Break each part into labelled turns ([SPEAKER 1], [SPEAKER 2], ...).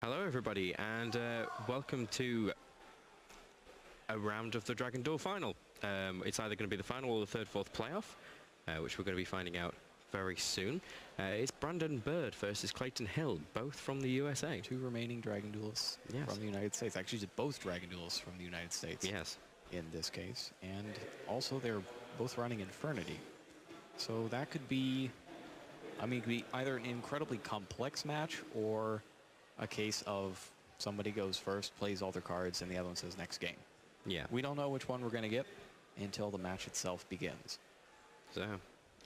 [SPEAKER 1] Hello everybody, and welcome to a round of the Dragon Duel final. It's either going to be the final or the third-fourth playoff, which we're going to be finding out very soon. It's Brandon Bird versus Clayton Hill, both from the USA.
[SPEAKER 2] Two remaining Dragon Duelists from the United States. Actually, both Dragon Duelists from the United States.
[SPEAKER 1] Yes.
[SPEAKER 2] In this case. And also they're both running Infernity. So that could be, I mean, it could be either an incredibly complex match or a case of somebody goes first, plays all their cards, and the other one says next game.
[SPEAKER 1] Yeah.
[SPEAKER 2] We don't know which one we're going to get until the match itself begins.
[SPEAKER 1] So,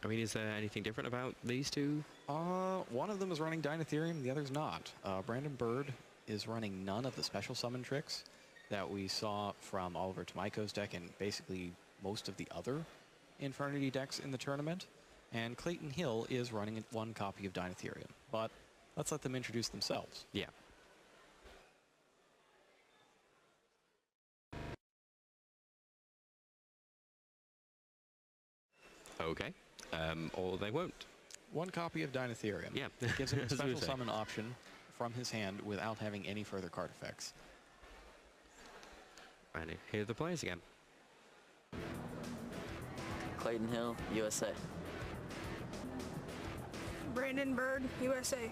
[SPEAKER 1] I mean, is there anything different about these two?
[SPEAKER 2] One of them is running Dinotherium, the other's not. Brandon Bird is running none of the special summon tricks that we saw from Oliver Tomiko's deck and basically most of the other Infernity decks in the tournament. And Clayton Hill is running one copy of Dinotherium. But let's let them introduce themselves.
[SPEAKER 1] Yeah. Okay. Or they won't.
[SPEAKER 2] One copy of Dinotherium.
[SPEAKER 1] Yeah.
[SPEAKER 2] Gives him a special summon option from his hand without having any further card effects.
[SPEAKER 1] And here are the players again.
[SPEAKER 3] Clayton Hill, USA.
[SPEAKER 4] Brandon Bird, USA.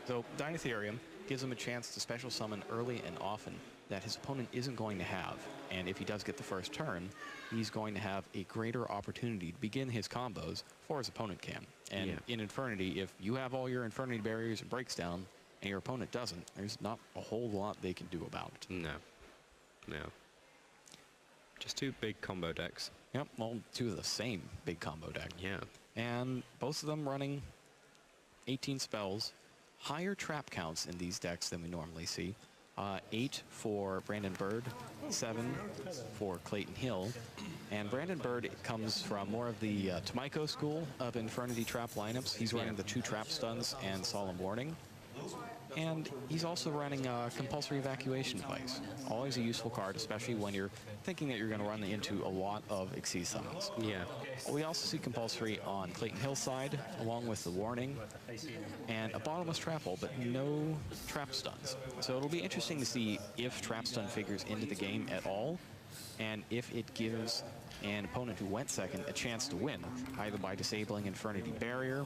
[SPEAKER 2] So Dinotherium gives him a chance to special summon early and often that his opponent isn't going to have. And if he does get the first turn, he's going to have a greater opportunity to begin his combos before his opponent can. And in Infernity, if you have all your Infernity barriers and breaks down, and your opponent doesn't, there's not a whole lot they can do about it.
[SPEAKER 1] No. No. Just two big combo decks.
[SPEAKER 2] Yep, well, two of the same big combo deck.
[SPEAKER 1] Yeah.
[SPEAKER 2] And both of them running 18 spells. Higher trap counts in these decks than we normally see. 8 for Brandon Bird, 7 for Clayton Hill. And Brandon Bird comes from more of the Tomiko school of Infernity trap lineups. He's running the 2 trap stuns and Solemn Warning. And he's also running Compulsory Evacuation Device. Always a useful card, especially when you're thinking that you're going to run into a lot of Exceed summons.
[SPEAKER 1] Yeah.
[SPEAKER 2] We also see Compulsory on Clayton Hill's side, along with the Warning, and a bottomless trap hole, but no trap stuns. So it'll be interesting to see if trap stun figures into the game at all, and if it gives an opponent who went second a chance to win, either by disabling Infernity Barrier,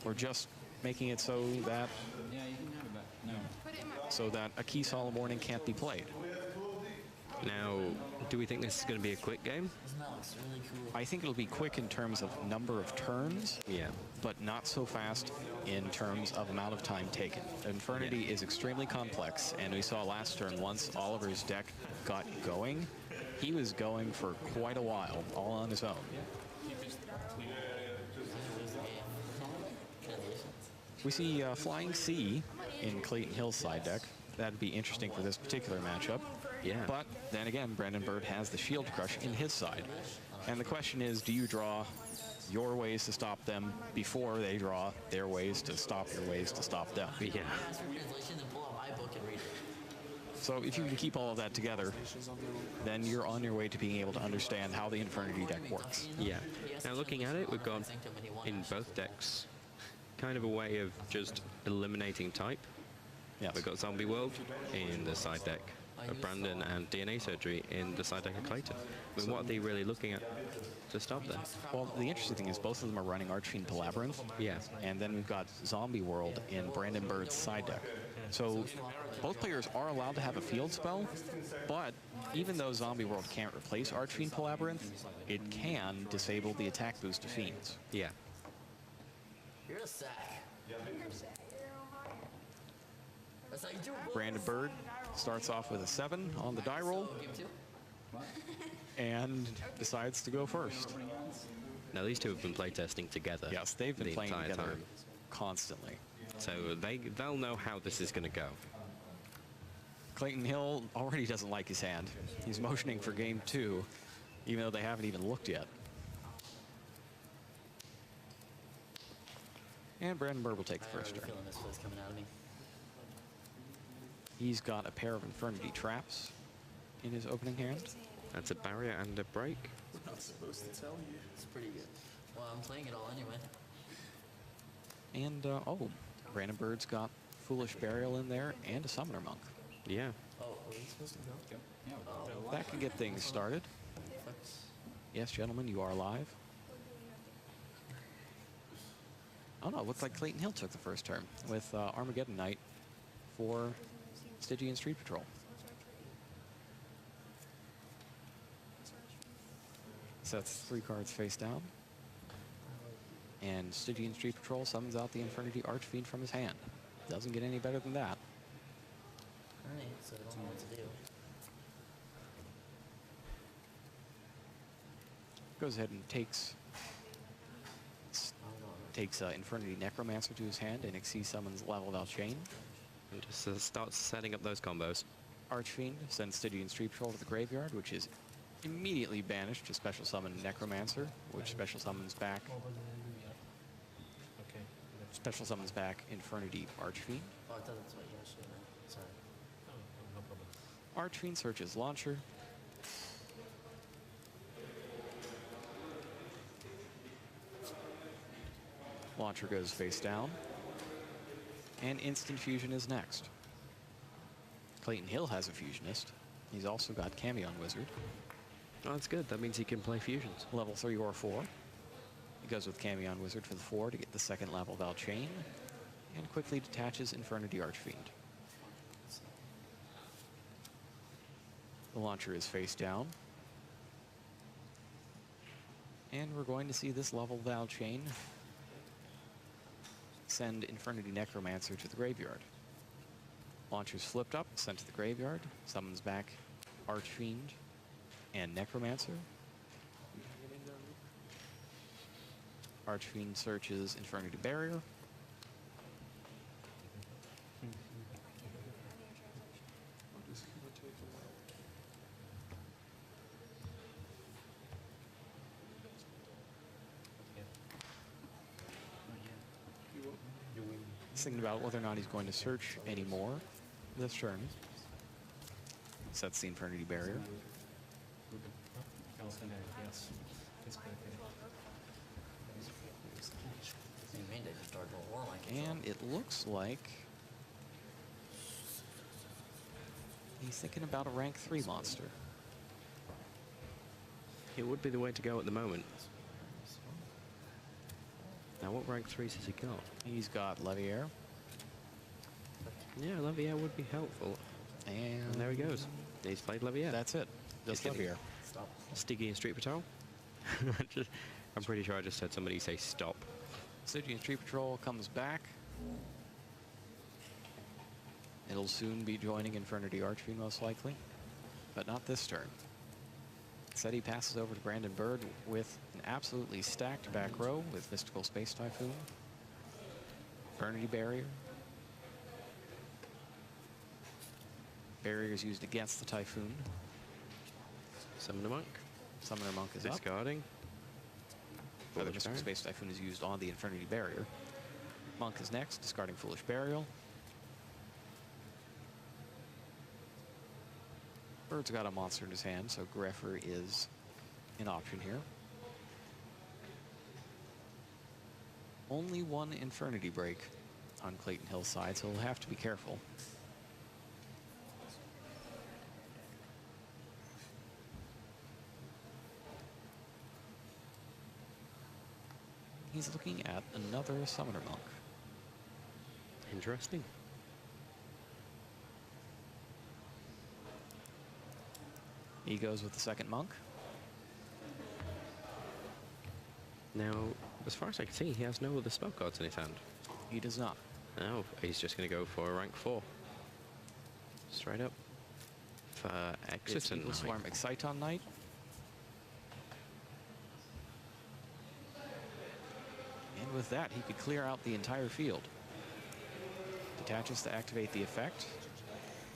[SPEAKER 2] or just making it so that a key Solemn Warning can't be played.
[SPEAKER 1] Now, do we think this is going to be a quick game?
[SPEAKER 2] I think it'll be quick in terms of number of turns, but not so fast in terms of amount of time taken. Infernity is extremely complex, and we saw last turn once Oliver's deck got going, he was going for quite a while, all on his own. We see Flying Sea in Clayton Hill's side deck. That'd be interesting for this particular matchup.
[SPEAKER 1] Yeah.
[SPEAKER 2] But then again, Brandon Bird has the Shield Crush in his side. And the question is, do you draw your ways to stop them before they draw their ways to stop your ways to stop them?
[SPEAKER 1] Yeah.
[SPEAKER 2] So if you can keep all of that together, then you're on your way to being able to understand how the Infernity deck works.
[SPEAKER 1] Yeah. Now looking at it, we've got in both decks kind of a way of just eliminating type.
[SPEAKER 2] Yes.
[SPEAKER 1] We've got Zombie World in the side deck of Brandon and DNA Surgery in the side deck of Clayton. I mean, what are they really looking at to stop them?
[SPEAKER 2] Well, the interesting thing is both of them are running Archfiend Palabyrinth.
[SPEAKER 1] Yeah.
[SPEAKER 2] And then we've got Zombie World in Brandon Bird's side deck. So both players are allowed to have a field spell, but even though Zombie World can't replace Archfiend Palabyrinth, it can disable the attack boost to Fiends.
[SPEAKER 1] Yeah.
[SPEAKER 3] You're a sack.
[SPEAKER 2] Brandon Bird starts off with a 7 on the die roll and decides to go first.
[SPEAKER 1] Now these two have been playtesting together.
[SPEAKER 2] Yes, they've been playing together
[SPEAKER 1] time.
[SPEAKER 2] Constantly.
[SPEAKER 1] So they'll know how this is going to go.
[SPEAKER 2] Clayton Hill already doesn't like his hand. He's motioning for game 2, even though they haven't even looked yet. And Brandon Bird will take the first turn.
[SPEAKER 3] Feeling this place coming out of me.
[SPEAKER 2] He's got a pair of Infernity traps in his opening hand.
[SPEAKER 1] That's a barrier and a break.
[SPEAKER 5] We're not supposed to tell you.
[SPEAKER 3] It's pretty good. Well, I'm playing it all anyway.
[SPEAKER 2] And, oh, Brandon Bird's got Foolish Burial in there and a Summoner Monk.
[SPEAKER 1] Yeah.
[SPEAKER 3] Oh, are we supposed to go? Yep.
[SPEAKER 2] That can get things started. Yes, gentlemen, you are live. Oh no, it looks like Clayton Hill took the first turn with Armageddon Knight for Stygian Street Patrol. Sets 3 cards face down. And Stygian Street Patrol summons out the Infernity Archfiend from his hand. Doesn't get any better than that.
[SPEAKER 3] Alright, so I don't know what to do.
[SPEAKER 2] Goes ahead and takes Infernity Necromancer to his hand and Xyz summons Level Valchain.
[SPEAKER 1] And just starts setting up those combos.
[SPEAKER 2] Archfiend sends Stygian Street Patrol to the graveyard, which is immediately banished to special summon Necromancer, which special summons back Infernity Archfiend.
[SPEAKER 3] Oh, I thought that's what you actually meant. Sorry.
[SPEAKER 2] Archfiend searches Launcher. Launcher goes face down. And Instant Fusion is next. Clayton Hill has a Fusionist. He's also got Camion Wizard.
[SPEAKER 1] Oh, that's good. That means he can play fusions.
[SPEAKER 2] Level 3 or 4. He goes with Camion Wizard for the 4 to get the second level Valchain. And quickly detaches Infernity Archfiend. The Launcher is face down. And we're going to see this level Valchain send Infernity Necromancer to the graveyard. Launcher's flipped up, sent to the graveyard, summons back Archfiend and Necromancer. Archfiend searches Infernity Barrier. He's thinking about whether or not he's going to search anymore this turn. Sets the Infernity Barrier. And it looks like he's thinking about a rank 3 monster.
[SPEAKER 1] It would be the way to go at the moment. Now, what rank 3s has he got?
[SPEAKER 2] He's got Leviair.
[SPEAKER 1] Yeah, Leviair would be helpful. And there he goes. He's played Leviair.
[SPEAKER 2] That's it. Just Leviair.
[SPEAKER 3] Stop.
[SPEAKER 1] Stygian Street Patrol. I'm pretty sure I just heard somebody say stop.
[SPEAKER 2] Stygian Street Patrol comes back. It'll soon be joining Infernity Archfiend most likely, but not this turn. Instead, he passes over to Brandon Bird with an absolutely stacked back row with Mystical Space Typhoon, Infernity Barrier. Barrier is used against the Typhoon.
[SPEAKER 1] Summoner Monk.
[SPEAKER 2] Summoner Monk is up.
[SPEAKER 1] Discarding.
[SPEAKER 2] The Mystical Space Typhoon is used on the Infernity Barrier. Monk is next, discarding Foolish Burial. Bird's got a monster in his hand, so Greffer is an option here. Only one Infernity break on Clayton Hill's side, so he'll have to be careful. He's looking at another Summoner Monk.
[SPEAKER 1] Interesting.
[SPEAKER 2] He goes with the second Monk.
[SPEAKER 1] Now, as far as I can see, he has no other spell cards in his hand.
[SPEAKER 2] He does not.
[SPEAKER 1] No, he's just going to go for a rank 4. Straight up. For
[SPEAKER 2] It's
[SPEAKER 1] Exciton
[SPEAKER 2] Evil Swarm
[SPEAKER 1] Knight.
[SPEAKER 2] Exciton Knight. And with that, he could clear out the entire field. Detaches to activate the effect.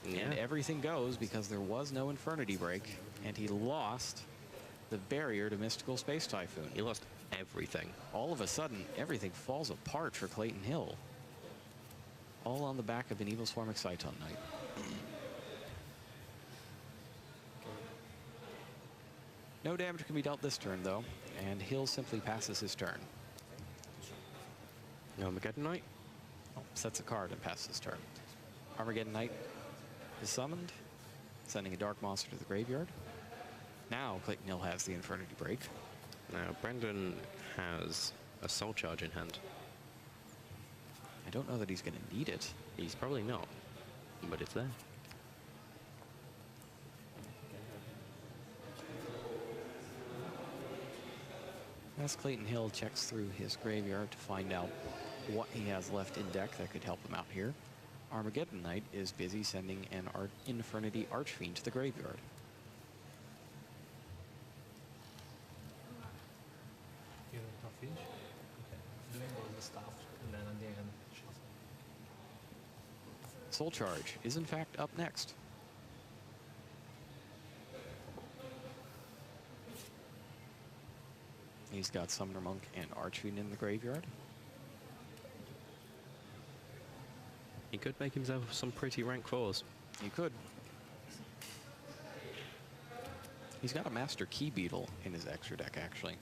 [SPEAKER 1] Yeah.
[SPEAKER 2] And everything goes because there was no Infernity break, and he lost the barrier to Mystical Space Typhoon.
[SPEAKER 1] He lost everything.
[SPEAKER 2] All of a sudden, everything falls apart for Clayton Hill. All on the back of an Evil Swarm Exciton Knight. No damage can be dealt this turn, though, and Hill simply passes his turn.
[SPEAKER 1] Armageddon Knight.
[SPEAKER 2] Oh, sets a card and passes his turn. Armageddon Knight is summoned, sending a dark monster to the graveyard. Now Clayton Hill has the Infernity break.
[SPEAKER 1] Now, Brandon has a Soul Charge in hand.
[SPEAKER 2] I don't know that he's going to need it.
[SPEAKER 1] He's probably not, but it's there.
[SPEAKER 2] As Clayton Hill checks through his graveyard to find out what he has left in deck that could help him out here, Armageddon Knight is busy sending an Infernity Archfiend to the graveyard.
[SPEAKER 6] You don't have finish? Okay. Doing all the stuff, and then at the end, shuffle.
[SPEAKER 2] Soul Charge is in fact up next. He's got Summoner Monk and Archfiend in the graveyard.
[SPEAKER 1] He could make himself some pretty rank 4s.
[SPEAKER 2] He could. He's got a Master Key Beetle in his extra deck, actually,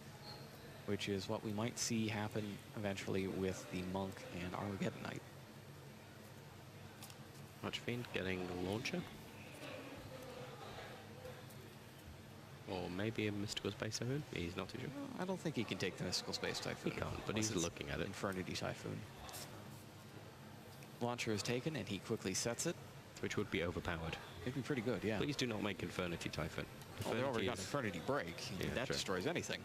[SPEAKER 2] which is what we might see happen eventually with the Monk and Armageddon Knight.
[SPEAKER 1] Archfiend getting a launcher. Or maybe a Mystical Space Typhoon. He's not too sure.
[SPEAKER 2] I don't think he can take the Mystical Space Typhoon.
[SPEAKER 1] He can't, but
[SPEAKER 2] unless
[SPEAKER 1] he's
[SPEAKER 2] it's
[SPEAKER 1] looking at it.
[SPEAKER 2] Infernity Typhoon. Launcher is taken, and he quickly sets it.
[SPEAKER 1] Which would be overpowered.
[SPEAKER 2] It'd be pretty good, yeah.
[SPEAKER 1] Please do not make Infernity Typhoon.
[SPEAKER 2] Oh, they already got
[SPEAKER 1] is-
[SPEAKER 2] Infernity Break.
[SPEAKER 1] Yeah,
[SPEAKER 2] that
[SPEAKER 1] true.
[SPEAKER 2] destroys anything.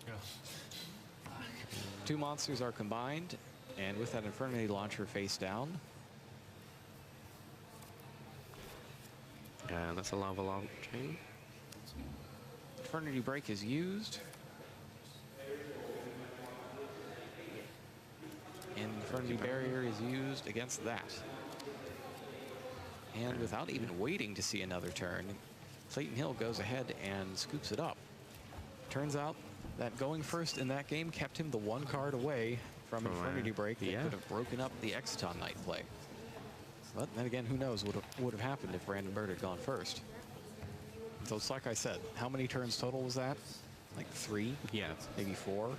[SPEAKER 6] Yeah.
[SPEAKER 2] Two monsters are combined, and with that Infernity Launcher face down,
[SPEAKER 1] And that's a Lava Launching.
[SPEAKER 2] Infernity Break is used. And Infernity Barrier is used against that. And without even waiting to see another turn, Clayton Hill goes ahead and scoops it up. Turns out that going first in that game kept him the one card away from Infernity Break that
[SPEAKER 1] yeah.
[SPEAKER 2] could have broken up the Exciton Knight play. But then again, who knows what would have happened if Brandon Bird had gone first. So it's like I said, how many turns total was that? Like 3?
[SPEAKER 1] Yeah.
[SPEAKER 2] Maybe 4?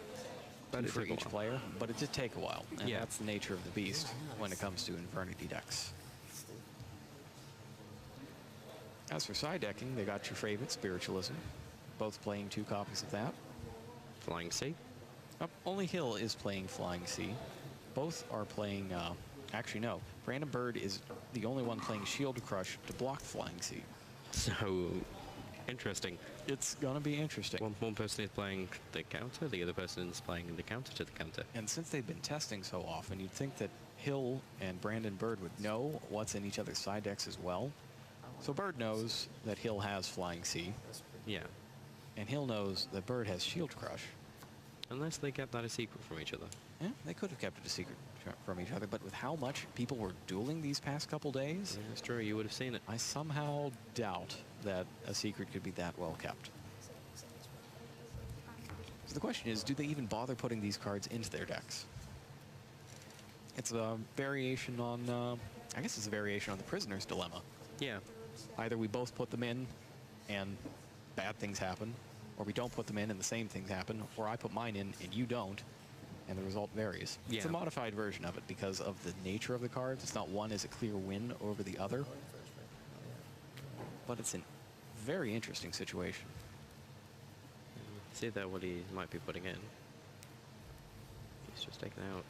[SPEAKER 1] But
[SPEAKER 2] Two
[SPEAKER 1] it
[SPEAKER 2] for
[SPEAKER 1] took a
[SPEAKER 2] each
[SPEAKER 1] while.
[SPEAKER 2] player, but it did take a while. And
[SPEAKER 1] Yeah.
[SPEAKER 2] that's the nature of the beast when it comes to Infernity decks. As for side decking, they got your favorite, Spiritualism. Both playing 2 copies of that.
[SPEAKER 1] Flying Sea.
[SPEAKER 2] Only Hill is playing Flying Sea. Both are playing, actually no, Brandon Bird is the only one playing Shield Crush to block Flying Sea.
[SPEAKER 1] So, interesting.
[SPEAKER 2] It's gonna be interesting.
[SPEAKER 1] One person is playing the counter, the other person is playing the counter to the counter.
[SPEAKER 2] And since they've been testing so often, you'd think that Hill and Brandon Bird would know what's in each other's side decks as well. So Bird knows that Hill has Flying Sea,
[SPEAKER 1] Yeah.
[SPEAKER 2] and Hill knows that Bird has Shield Crush.
[SPEAKER 1] Unless they kept that a secret from each other.
[SPEAKER 2] Yeah, they could have kept it a secret from each other, but with how much people were dueling these past couple days,
[SPEAKER 1] Yeah, that's true, you would have seen it.
[SPEAKER 2] I somehow doubt that a secret could be that well kept. So the question is, do they even bother putting these cards into their decks? It's a variation on, I guess it's a variation on the Prisoner's Dilemma.
[SPEAKER 1] Yeah.
[SPEAKER 2] Either we both put them in and bad things happen, or we don't put them in and the same things happen, or I put mine in and you don't, and the result varies. It's a
[SPEAKER 1] Yeah.
[SPEAKER 2] modified version of it because of the nature of the cards. It's not one is a clear win over the other, but it's a very interesting situation.
[SPEAKER 1] See there what he might be putting in. He's just taken out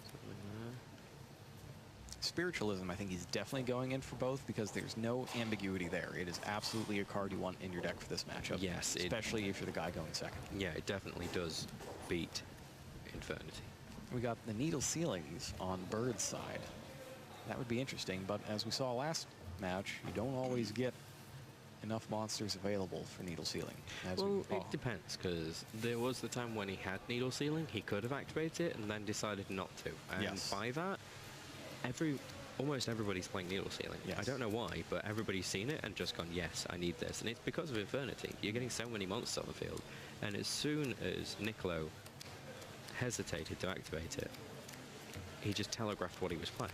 [SPEAKER 1] something there.
[SPEAKER 2] Spiritualism, I think he's definitely going in for both because there's no ambiguity there. It is absolutely a card you want in your deck for this matchup.
[SPEAKER 1] Yes,
[SPEAKER 2] especially if you're the guy going second.
[SPEAKER 1] Yeah, it definitely does beat Infernity.
[SPEAKER 2] We got the Needle Ceilings on Bird's side. That would be interesting, but as we saw last match, you don't always get enough monsters available for Needle Sealing. As we
[SPEAKER 1] Well,
[SPEAKER 2] saw.
[SPEAKER 1] it depends, because there was the time when he had Needle Sealing, he could have activated it and then decided not to. And
[SPEAKER 2] Yes.
[SPEAKER 1] by that, almost everybody's playing Needle Sealing.
[SPEAKER 2] Yes.
[SPEAKER 1] I don't know why, but everybody's seen it and just gone, yes, I need this. And it's because of Infernity. You're getting so many monsters on the field. And as soon as Nicolo hesitated to activate it, he just telegraphed what he was playing.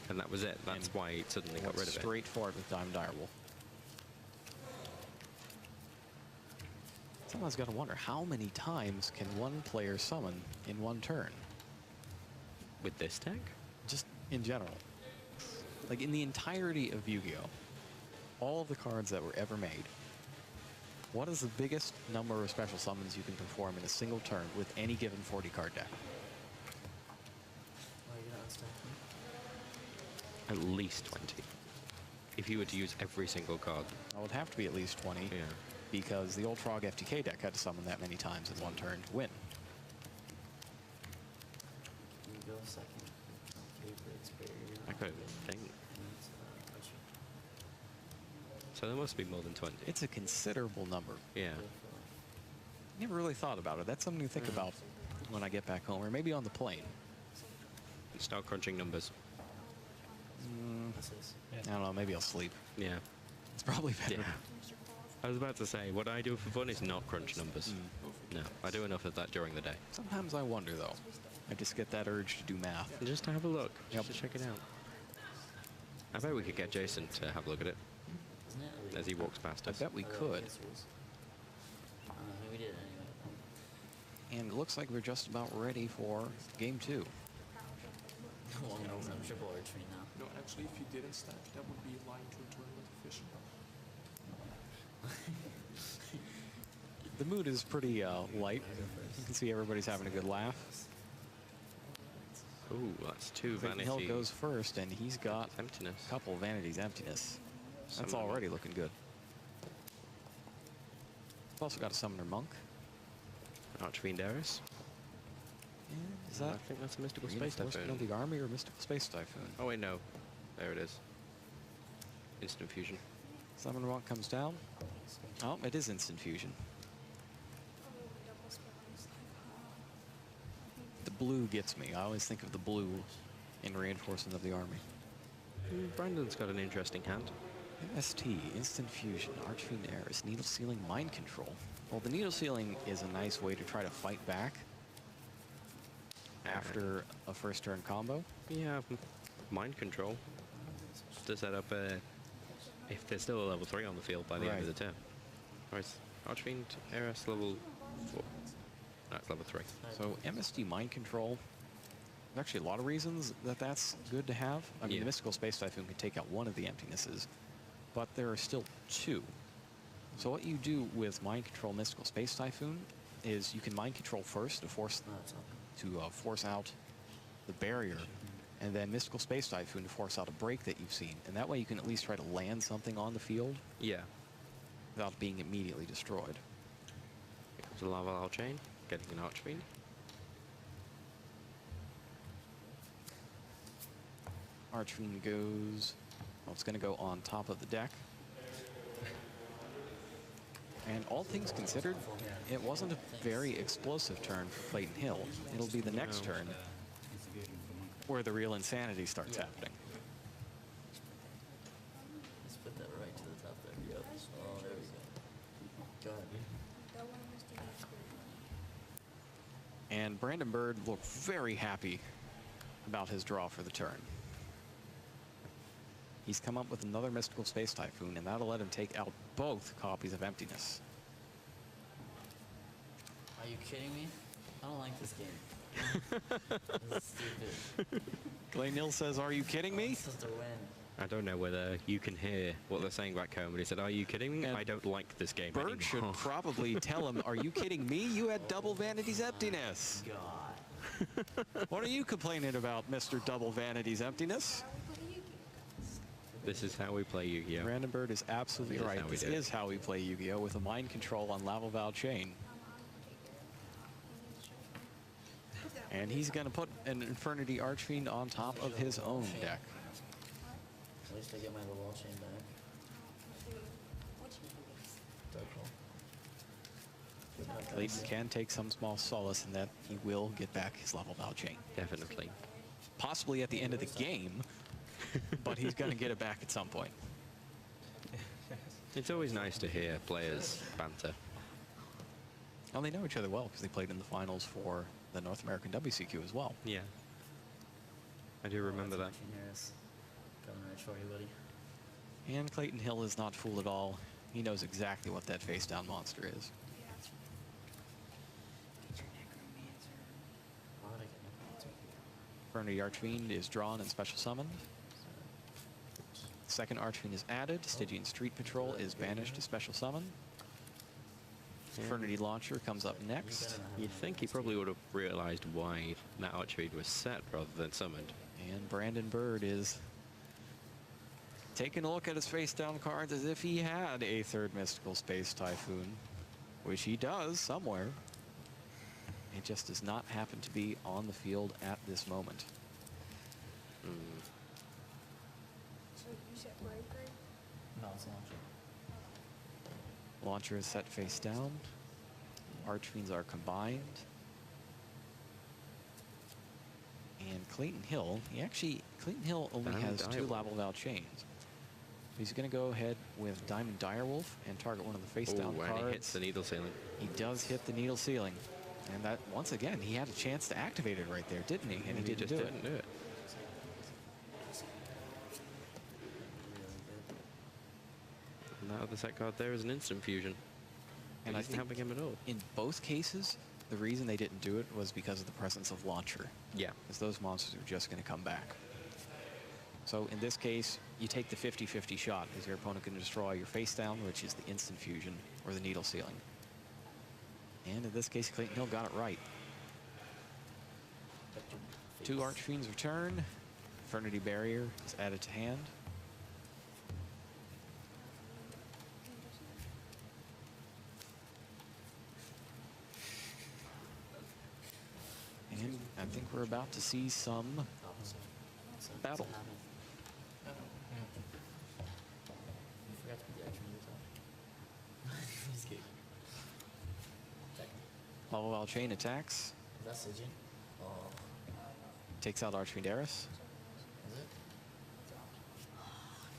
[SPEAKER 1] And that was it. That's
[SPEAKER 2] And
[SPEAKER 1] why he suddenly got
[SPEAKER 2] went
[SPEAKER 1] rid of it.
[SPEAKER 2] straight for it with Diamond Direwolf. Someone's got to wonder, how many times can one player summon in one turn?
[SPEAKER 1] With this deck?
[SPEAKER 2] Just in general. Like in the entirety of Yu-Gi-Oh! All of the cards that were ever made, what is the biggest number of special summons you can perform in a single turn with any given 40 card deck?
[SPEAKER 3] Why are you not stacking?
[SPEAKER 1] At least 20. If you were to use every single card.
[SPEAKER 2] It would have to be at least 20,
[SPEAKER 1] Yeah.
[SPEAKER 2] because the old Frog FTK deck had to summon that many times in one turn to win.
[SPEAKER 3] Can you go second? Favorites, barrier.
[SPEAKER 1] I couldn't think.
[SPEAKER 3] And, Archer.
[SPEAKER 1] So there must be more than 20.
[SPEAKER 2] It's a considerable number.
[SPEAKER 1] Yeah.
[SPEAKER 3] Go for
[SPEAKER 2] Never really thought about it. That's something to think about when I get back home, or maybe on the plane.
[SPEAKER 1] Start crunching numbers.
[SPEAKER 3] This is.
[SPEAKER 2] I don't know, maybe I'll sleep.
[SPEAKER 1] Yeah.
[SPEAKER 2] It's probably better.
[SPEAKER 1] Yeah. I was about to say, what I do for fun is not crunch numbers. No, I do enough of that during the day.
[SPEAKER 2] Sometimes I wonder, though. I just get that urge to do math.
[SPEAKER 1] Just to have a look.
[SPEAKER 2] Yep.
[SPEAKER 1] Just to check it out. I bet we could get Jason to have a look at it
[SPEAKER 3] Isn't it illegal?
[SPEAKER 1] as he walks past
[SPEAKER 2] I
[SPEAKER 1] us.
[SPEAKER 2] bet we
[SPEAKER 3] Are there
[SPEAKER 2] could.
[SPEAKER 3] against rules? I mean, we did it anyway.
[SPEAKER 2] And it looks like we're just about ready for game 2.
[SPEAKER 3] Well, no, I'm triple archery now.
[SPEAKER 5] No, actually, if you didn't stack, that would be lying to a tournament official.
[SPEAKER 2] The mood is pretty light. You can see everybody's having a good laugh.
[SPEAKER 1] Ooh, that's two
[SPEAKER 2] Clayton
[SPEAKER 1] vanity.
[SPEAKER 2] Hill goes first, and he's got
[SPEAKER 1] Emptiness.
[SPEAKER 2] a couple Vanity's Emptiness. That's
[SPEAKER 1] Summoner
[SPEAKER 2] already
[SPEAKER 1] Monk.
[SPEAKER 2] looking good. We've also got a Summoner Monk.
[SPEAKER 1] Archfiend Eris.
[SPEAKER 2] Is
[SPEAKER 1] I
[SPEAKER 2] that
[SPEAKER 1] think that's a Mystical Space
[SPEAKER 2] Reinforcement
[SPEAKER 1] Typhoon.
[SPEAKER 2] of the Army or Mystical Space Typhoon?
[SPEAKER 1] Oh wait, no. There it is. Instant Fusion.
[SPEAKER 2] Summoner Monk comes down. Oh, it is Instant Fusion. The blue gets me. I always think of the blue in Reinforcement of the Army.
[SPEAKER 1] Brandon's got an interesting hand.
[SPEAKER 2] MST, Instant Fusion, Archfiend Eris, Needle Sealing, Mind Control. Well, the Needle Sealing is a nice way to try to fight back after a first turn combo.
[SPEAKER 1] Yeah, Mind Control. To set up if there's still a level 3 on the field by the end of the turn. Right, Archfiend Eris level 4. No, it's level 3.
[SPEAKER 2] So MST Mind Control, there's actually a lot of reasons that that's good to have. I mean,
[SPEAKER 1] Yeah.
[SPEAKER 2] the Mystical Space Typhoon can take out one of the emptinesses, but there are still 2. So what you do with Mind Control Mystical Space Typhoon is you can Mind Control first to force
[SPEAKER 3] No, it's up.
[SPEAKER 2] force out the barrier, and then Mystical Space Typhoon to force out a break that you've seen. And that way you can at least try to land something on the field
[SPEAKER 1] Yeah.
[SPEAKER 2] without being immediately destroyed.
[SPEAKER 1] Here comes a Lava Chain, getting an Archfiend.
[SPEAKER 2] Archfiend goes, well, it's going to go on top of the deck. And all things considered, it wasn't a very explosive turn for Clayton Hill. It'll be the next turn where the real insanity starts happening.
[SPEAKER 3] Let's put that right to the top there. Yep. Oh, there we go. Go ahead.
[SPEAKER 2] And Brandon Bird looked very happy about his draw for the turn. He's come up with another Mystical Space Typhoon, and that'll let him take out both copies of Emptiness.
[SPEAKER 3] Are you kidding me? I don't like this game. This is stupid.
[SPEAKER 2] Clayton Hill says, "Are you kidding me?"
[SPEAKER 3] I'm supposed to win.
[SPEAKER 1] I don't know whether you can hear what they're saying back home, but he said, "Are you kidding me?
[SPEAKER 2] And
[SPEAKER 1] I don't like this game
[SPEAKER 2] Bird should
[SPEAKER 1] anymore."
[SPEAKER 2] probably tell him, "Are you kidding me? You had double Vanity's Emptiness.
[SPEAKER 3] God.
[SPEAKER 2] What are you complaining about, Mr. Double Vanity's Emptiness?"
[SPEAKER 1] This is how we play Yu-Gi-Oh!
[SPEAKER 2] Brandon Bird is absolutely
[SPEAKER 1] This is
[SPEAKER 2] right.
[SPEAKER 1] how we
[SPEAKER 2] This
[SPEAKER 1] do it.
[SPEAKER 2] is how we play Yu-Gi-Oh! With a Mind Control on Lava Val Chain. And he's going to put an Infernity Archfiend on top of his own deck.
[SPEAKER 3] At least I get my little wall chain back. Dark hole.
[SPEAKER 2] Clayton can take some small solace in that he will get back his Lava Val Chain.
[SPEAKER 1] Definitely.
[SPEAKER 2] Possibly at the end of the game, but he's going to get it back at some point.
[SPEAKER 1] It's always nice to hear players banter.
[SPEAKER 2] Well, they know each other well because they played in the finals for the North American WCQ as well.
[SPEAKER 1] Yeah. I do remember that.
[SPEAKER 3] Coming right for you, buddy.
[SPEAKER 2] And Clayton Hill is not fooled at all. He knows exactly what that face-down monster is. Infernity Archfiend is drawn and special summoned. Second Archfiend is added. Stygian Street Patrol is banished to special summon. Infernity Launcher comes up next.
[SPEAKER 1] You'd think he probably would have realized why that Archfiend was set rather than summoned.
[SPEAKER 2] And Brandon Bird is taking a look at his face-down cards as if he had a third Mystical Space Typhoon, which he does somewhere. It just does not happen to be on the field at this moment.
[SPEAKER 4] So you said break, right?
[SPEAKER 3] No, it's launcher.
[SPEAKER 2] Launcher is set face down. Archfiends are combined. And Clayton Hill, Clayton Hill only
[SPEAKER 1] Diamond
[SPEAKER 2] has 2
[SPEAKER 1] Direwolf.
[SPEAKER 2] Lavalval chains. He's going to go ahead with Diamond Direwolf and target one of the face down
[SPEAKER 1] Oh,
[SPEAKER 2] cards.
[SPEAKER 1] and he hits the needle ceiling.
[SPEAKER 2] He does hit the needle ceiling. And that, once again, he had a chance to activate it right there, didn't he? And he didn't
[SPEAKER 1] just
[SPEAKER 2] do
[SPEAKER 1] didn't do it. And that other set card there is an instant fusion.
[SPEAKER 2] And
[SPEAKER 1] It
[SPEAKER 2] I
[SPEAKER 1] isn't
[SPEAKER 2] think
[SPEAKER 1] helping him at all.
[SPEAKER 2] in both cases, the reason they didn't do it was because of the presence of Launcher.
[SPEAKER 1] Yeah.
[SPEAKER 2] Because those monsters are just going to come back. So in this case, you take the 50-50 shot. Is your opponent going to destroy your face down, which is the instant fusion, or the needle ceiling? And in this case, Clayton Hill got it right. 2 Archfiends return. Infernity Barrier is added to hand. And I think we're about to see some battle.
[SPEAKER 3] You forgot to put the extra units on. Just kidding. Second.
[SPEAKER 2] Lavalval chain attacks.
[SPEAKER 3] Is that Stygian? Oh,
[SPEAKER 2] Takes out Archfiend Eris.
[SPEAKER 3] is it?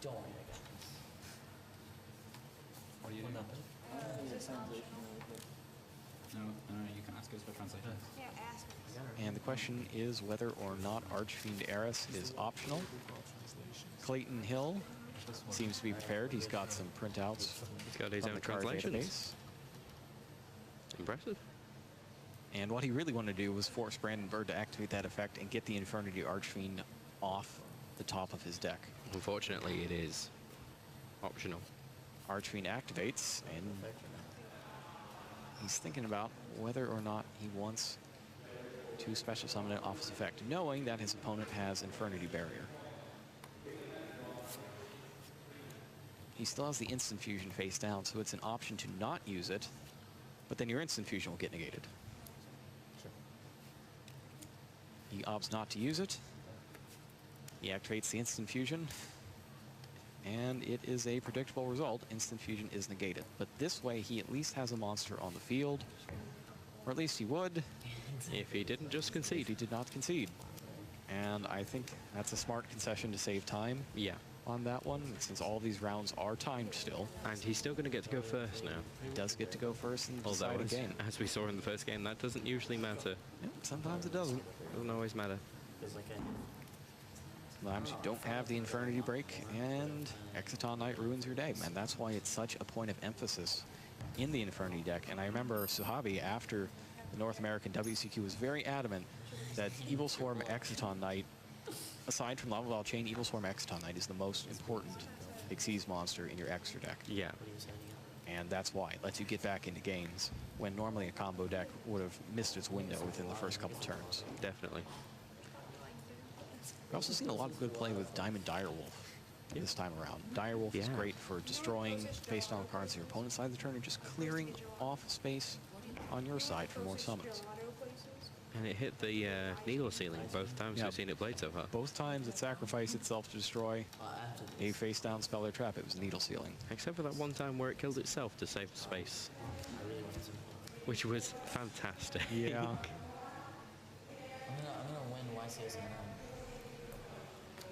[SPEAKER 3] Don't worry, I got this.
[SPEAKER 6] What are you
[SPEAKER 3] What
[SPEAKER 6] doing?
[SPEAKER 3] happened?
[SPEAKER 7] No, you can ask us for translation.
[SPEAKER 4] Yeah, ask me.
[SPEAKER 3] I got her.
[SPEAKER 2] And the question is whether or not Archfiend Eris is optional. Clayton Hill seems to be prepared. He's got some printouts
[SPEAKER 1] He's got his
[SPEAKER 2] from
[SPEAKER 1] own
[SPEAKER 2] the card
[SPEAKER 1] translations.
[SPEAKER 2] database.
[SPEAKER 1] Impressive.
[SPEAKER 2] And what he really wanted to do was force Brandon Bird to activate that effect and get the Infernity Archfiend off the top of his deck.
[SPEAKER 1] Unfortunately, it is optional.
[SPEAKER 2] Archfiend activates, and he's thinking about whether or not he wants to special summon it off his effect, knowing that his opponent has Infernity Barrier. He still has the instant fusion face down, so it's an option to not use it, but then your instant fusion will get negated.
[SPEAKER 3] Sure.
[SPEAKER 2] He opts not to use it. He activates the instant fusion, and it is a predictable result. Instant fusion is negated. But this way, he at least has a monster on the field, or at least he would
[SPEAKER 1] If he didn't just
[SPEAKER 2] if
[SPEAKER 1] concede.
[SPEAKER 2] he did not concede. And I think that's a smart concession to save time
[SPEAKER 1] Yeah.
[SPEAKER 2] on that one, since all these rounds are timed still.
[SPEAKER 1] And he's still going to get to go first now.
[SPEAKER 2] He does get to go first in the
[SPEAKER 1] Although,
[SPEAKER 2] deciding game.
[SPEAKER 1] as we saw in the first game, that doesn't usually matter.
[SPEAKER 2] Yep, sometimes it doesn't.
[SPEAKER 1] Doesn't always matter.
[SPEAKER 3] Feels like I
[SPEAKER 2] Sometimes you don't have the Infernity break, and Exciton Knight ruins your day, man. That's why it's such a point of emphasis in the Infernity deck. And I remember Suhabi, after the North American WCQ, was very adamant that Evil Swarm Exciton Knight, aside from Lavalval Chain, Evil Swarm Exciton Knight is the most important Xyz monster in your extra deck.
[SPEAKER 1] Yeah.
[SPEAKER 3] what he was heading up.
[SPEAKER 2] And that's why it lets you get back into games when normally a combo deck would have missed its window within the first couple turns.
[SPEAKER 1] Definitely.
[SPEAKER 2] We've also seen a lot of good play with Diamond Direwolf this time around. Direwolf is
[SPEAKER 1] Yeah.
[SPEAKER 2] great for destroying face-down cards on your opponent's side of the turn and just clearing off space on your side for more summons.
[SPEAKER 1] And it hit the needle ceiling both times
[SPEAKER 2] Yeah.
[SPEAKER 1] we've seen it played so far.
[SPEAKER 2] Both times it sacrificed itself to destroy
[SPEAKER 3] After
[SPEAKER 2] a
[SPEAKER 3] this,
[SPEAKER 2] face-down spell or trap. It was Needle Ceiling.
[SPEAKER 1] Except for that one time where it killed itself to save the space,
[SPEAKER 3] I really wanted to.
[SPEAKER 1] which was fantastic.
[SPEAKER 2] Yeah.
[SPEAKER 3] I'm gonna win YCS and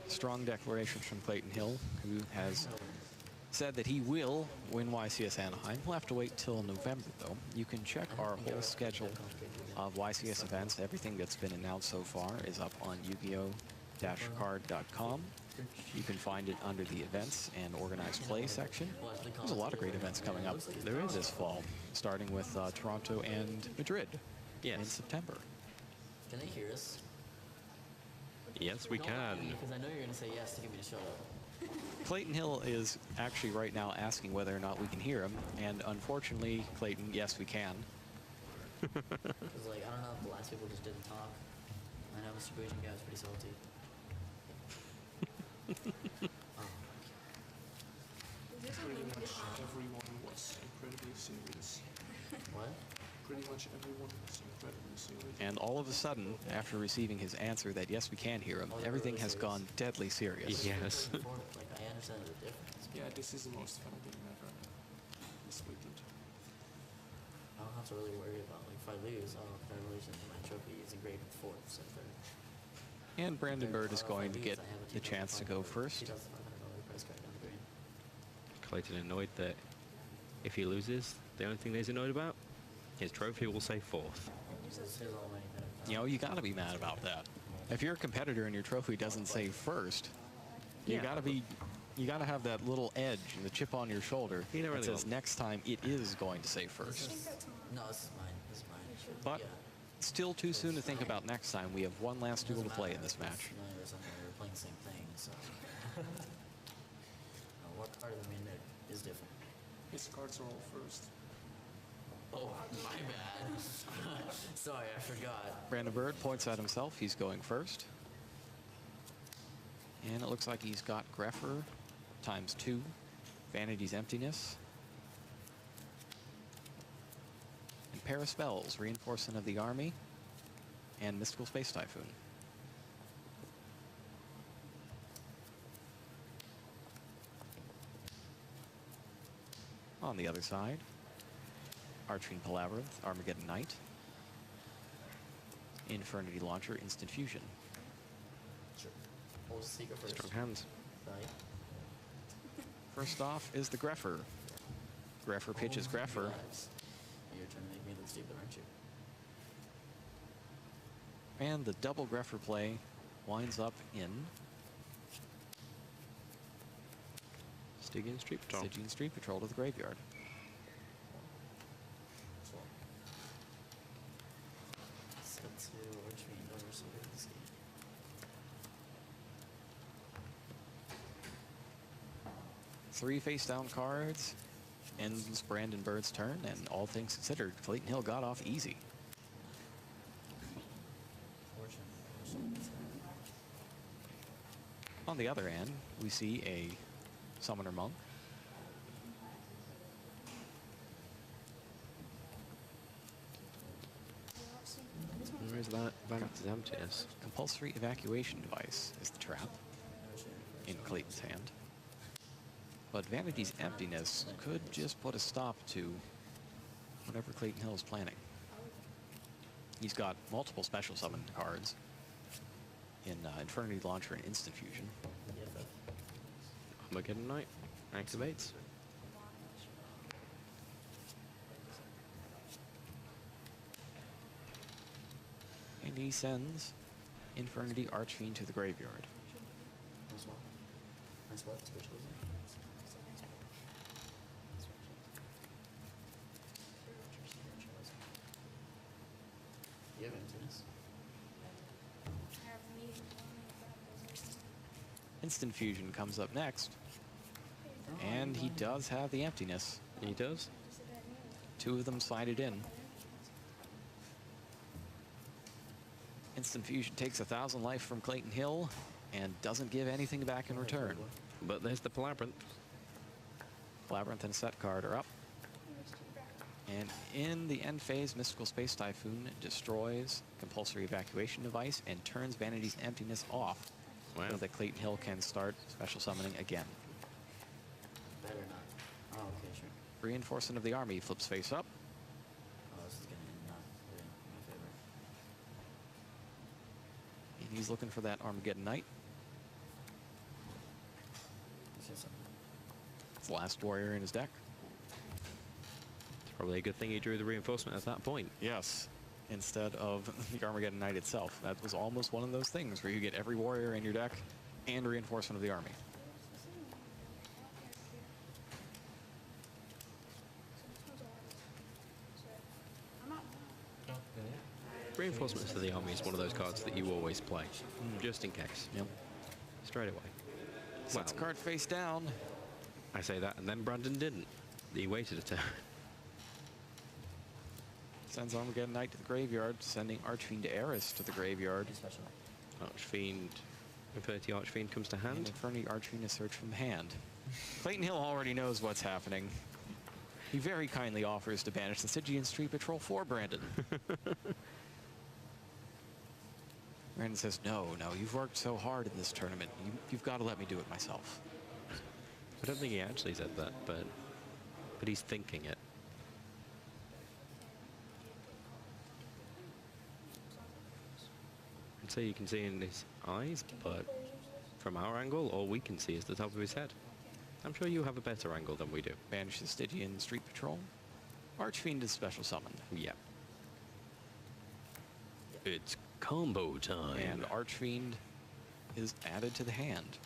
[SPEAKER 2] Strong declarations from Clayton Hill, who has said that he will win YCS Anaheim. We'll have to wait till November, though. You can check our whole schedule of YCS events. Everything that's been announced so far is up on YugiOh-card.com. You can find it under the events and organized play section. There's a lot of great events coming up
[SPEAKER 1] There is.
[SPEAKER 2] this fall, starting with Toronto and Madrid in
[SPEAKER 1] Yes.
[SPEAKER 2] September.
[SPEAKER 3] Can they hear us?
[SPEAKER 1] Yes, we can.
[SPEAKER 3] Because I know you're gonna say yes to get me to shut up.
[SPEAKER 2] Clayton Hill is actually right now asking whether or not we can hear him, and unfortunately, Clayton, yes, we can.
[SPEAKER 3] Because like I don't know if the last people just didn't talk. I know Mr. Asian guy was pretty salty. Oh.
[SPEAKER 5] Pretty much everyone was incredibly serious.
[SPEAKER 3] What?
[SPEAKER 5] Pretty much everyone was incredibly serious.
[SPEAKER 2] And all of a sudden, after receiving his answer that yes, we can hear him,
[SPEAKER 3] Oh, they're
[SPEAKER 2] everything
[SPEAKER 3] really
[SPEAKER 2] has
[SPEAKER 3] serious.
[SPEAKER 2] gone deadly serious.
[SPEAKER 1] Yes.
[SPEAKER 3] Like I understand the difference.
[SPEAKER 5] Yeah, this is the most fun game ever this weekend.
[SPEAKER 3] I don't have to really worry about like if I lose, oh congratulations, my trophy is engraved with 4th, so third.
[SPEAKER 2] And Brandon Bird is
[SPEAKER 3] If I
[SPEAKER 2] going to
[SPEAKER 3] lose,
[SPEAKER 2] get
[SPEAKER 3] I have a
[SPEAKER 2] the chance to go first.
[SPEAKER 3] $2,500 prize card down the drain.
[SPEAKER 1] Clayton annoyed that if he loses, the only thing he's annoyed about, his trophy will say 4th.
[SPEAKER 3] This is his all money that I've done.
[SPEAKER 2] You know, you got to be mad about that. If you're a competitor and your trophy doesn't say first, you
[SPEAKER 1] Yeah.
[SPEAKER 2] got to have that little edge, the chip on your shoulder
[SPEAKER 1] You don't
[SPEAKER 2] that
[SPEAKER 1] really
[SPEAKER 2] says
[SPEAKER 1] want-
[SPEAKER 2] next time it is going to say
[SPEAKER 3] This
[SPEAKER 2] first.
[SPEAKER 3] is, no, this is mine. This is mine.
[SPEAKER 2] But
[SPEAKER 3] yeah.
[SPEAKER 2] still too soon to think about next time. We have one last duel to play in this match.
[SPEAKER 3] Familiar or something. We were playing the same thing, so. What card of the main deck is different?
[SPEAKER 5] His cards are all first.
[SPEAKER 3] Oh, my bad. Sorry, I forgot.
[SPEAKER 2] Brandon Bird points at himself. He's going first. And it looks like he's got Greffer ×2, Vanity's Emptiness, and pair of spells, Reinforcement of the Army, and Mystical Space Typhoon. On the other side, Archfiend Palabyrinth, Armageddon Knight, Infernity Launcher, Instant Fusion.
[SPEAKER 3] Sure. What was the secret first?
[SPEAKER 1] Strong hands.
[SPEAKER 3] Right?
[SPEAKER 2] First off is the Greffer. Greffer pitches
[SPEAKER 3] Oh,
[SPEAKER 2] Greffer.
[SPEAKER 3] relax. You're trying to make me look stupid, aren't you?
[SPEAKER 2] And the double Greffer play winds up in
[SPEAKER 1] Stygian Street Patrol.
[SPEAKER 2] Stygian Street Patrol to the graveyard.
[SPEAKER 3] Cool. Set to Archfiend over so good this game.
[SPEAKER 2] Three face-down cards. Ends Brandon Bird's turn, and all things considered, Clayton Hill got off easy.
[SPEAKER 3] Fortune.
[SPEAKER 2] On the other hand, we see a Summoner Monk.
[SPEAKER 1] Where is that? Vanity's Emptiness.
[SPEAKER 2] Compulsory Evacuation Device is the trap in Clayton's hand. But Vanity's Emptiness could just put a stop to whatever Clayton Hill is planning. He's got multiple special summon cards in Infernity Launcher and Instant Fusion.
[SPEAKER 1] Armageddon Knight activates.
[SPEAKER 2] And he sends Infernity Archfiend to the graveyard.
[SPEAKER 3] Nice one. Nice what? Special is it? You have emptiness.
[SPEAKER 4] I have meetings on me.
[SPEAKER 2] Instant Fusion comes up next, and he does have the Emptiness.
[SPEAKER 1] He does.
[SPEAKER 2] Two of them slided in. Instant Fusion takes 1,000 life from Clayton Hill and doesn't give anything back in return.
[SPEAKER 1] But there's the Palabyrinth.
[SPEAKER 2] Labyrinth and set card are up. And in the end phase, Mystical Space Typhoon destroys Compulsory Evacuation Device and turns Vanity's Emptiness off,
[SPEAKER 1] Wow.
[SPEAKER 2] so that Clayton Hill can start special summoning again.
[SPEAKER 3] Better not. Oh, okay, sure.
[SPEAKER 2] Reinforcement of the Army flips face up.
[SPEAKER 3] Oh, this is gonna end not in my favor.
[SPEAKER 2] And he's looking for that Armageddon Knight.
[SPEAKER 3] It's just something.
[SPEAKER 2] It's the last warrior in his deck.
[SPEAKER 1] It's probably a good thing he drew the reinforcement at that point.
[SPEAKER 2] Yes, instead of the Armageddon Knight itself. That was almost one of those things where you get every warrior in your deck and reinforcement of the army.
[SPEAKER 4] I'm not.
[SPEAKER 6] Oh, yeah.
[SPEAKER 1] Reinforcements to the army is one of those cards that you always play, just in case.
[SPEAKER 2] Yep.
[SPEAKER 1] Straight away.
[SPEAKER 2] Sets card face down.
[SPEAKER 1] I say that, and then Brandon didn't. He waited a turn.
[SPEAKER 2] Sends Armageddon Knight to the graveyard, sending Archfiend Eris to the graveyard.
[SPEAKER 3] Special.
[SPEAKER 1] Archfiend, Infernity Archfiend comes to
[SPEAKER 2] And
[SPEAKER 1] hand.
[SPEAKER 2] Infernity Archfiend is searched from the hand. Clayton Hill already knows what's happening. He very kindly offers to banish the Stygian Street Patrol for Brandon. Brandon says, no, you've worked so hard in this tournament. You've got to let me do it myself.
[SPEAKER 1] I don't think he actually said that, but he's thinking it. And so you can see in his eyes, but from our angle, all we can see is the top of his head. I'm sure you have a better angle than we do.
[SPEAKER 2] Banish the Stygian Street Patrol. Archfiend is special summoned.
[SPEAKER 1] Yeah. It's combo time.
[SPEAKER 2] And Archfiend is added to the hand.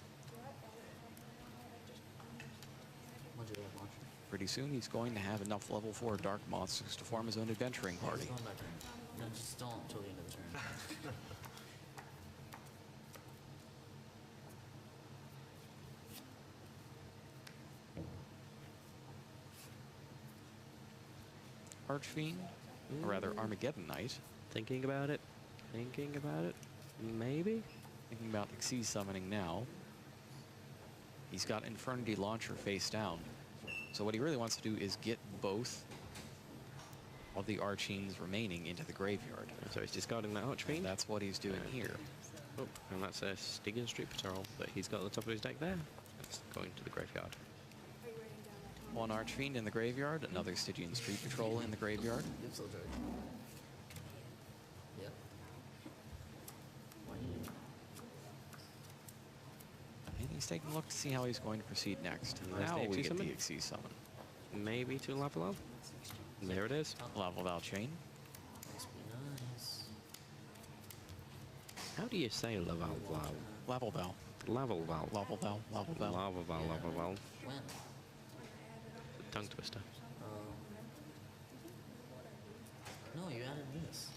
[SPEAKER 3] What'd you like, launcher?
[SPEAKER 2] Pretty soon he's going to have enough level 4 dark monsters to form his own adventuring
[SPEAKER 3] Yeah,
[SPEAKER 2] party.
[SPEAKER 3] just go on my turn. No, just don't until the end of the turn.
[SPEAKER 2] Archfiend, or rather Armageddon Knight,
[SPEAKER 1] Thinking about it. Maybe?
[SPEAKER 2] thinking about Xyz summoning now. He's got Infernity Launcher face down. So what he really wants to do is get both of the Archfiends remaining into the graveyard.
[SPEAKER 1] So he's discarding that Archfiend.
[SPEAKER 2] That's what he's doing here.
[SPEAKER 1] Oh, and that's a Stygian Street Patrol that he's got at the top of his deck there. That's going to the graveyard.
[SPEAKER 4] Are you writing down that
[SPEAKER 2] One Archfiend in the graveyard, another Stygian Street Patrol in the graveyard.
[SPEAKER 3] Yep, still charged. Yep.
[SPEAKER 2] And he's taking a look to see how he's going to proceed next.
[SPEAKER 1] And there's
[SPEAKER 2] Now
[SPEAKER 1] the
[SPEAKER 2] we
[SPEAKER 1] Xyz
[SPEAKER 2] get the
[SPEAKER 1] summon.
[SPEAKER 2] Xyz summon.
[SPEAKER 1] Maybe to Lavalal. There it is.
[SPEAKER 2] Lavalval Chain.
[SPEAKER 3] Must be nice.
[SPEAKER 1] How do you say Lavalval?
[SPEAKER 2] Lavalval.
[SPEAKER 1] Lavalval.
[SPEAKER 2] Lavalval. Lavalval.
[SPEAKER 1] Lavalval.
[SPEAKER 3] When?
[SPEAKER 1] Tongue twister.
[SPEAKER 3] No, you added this.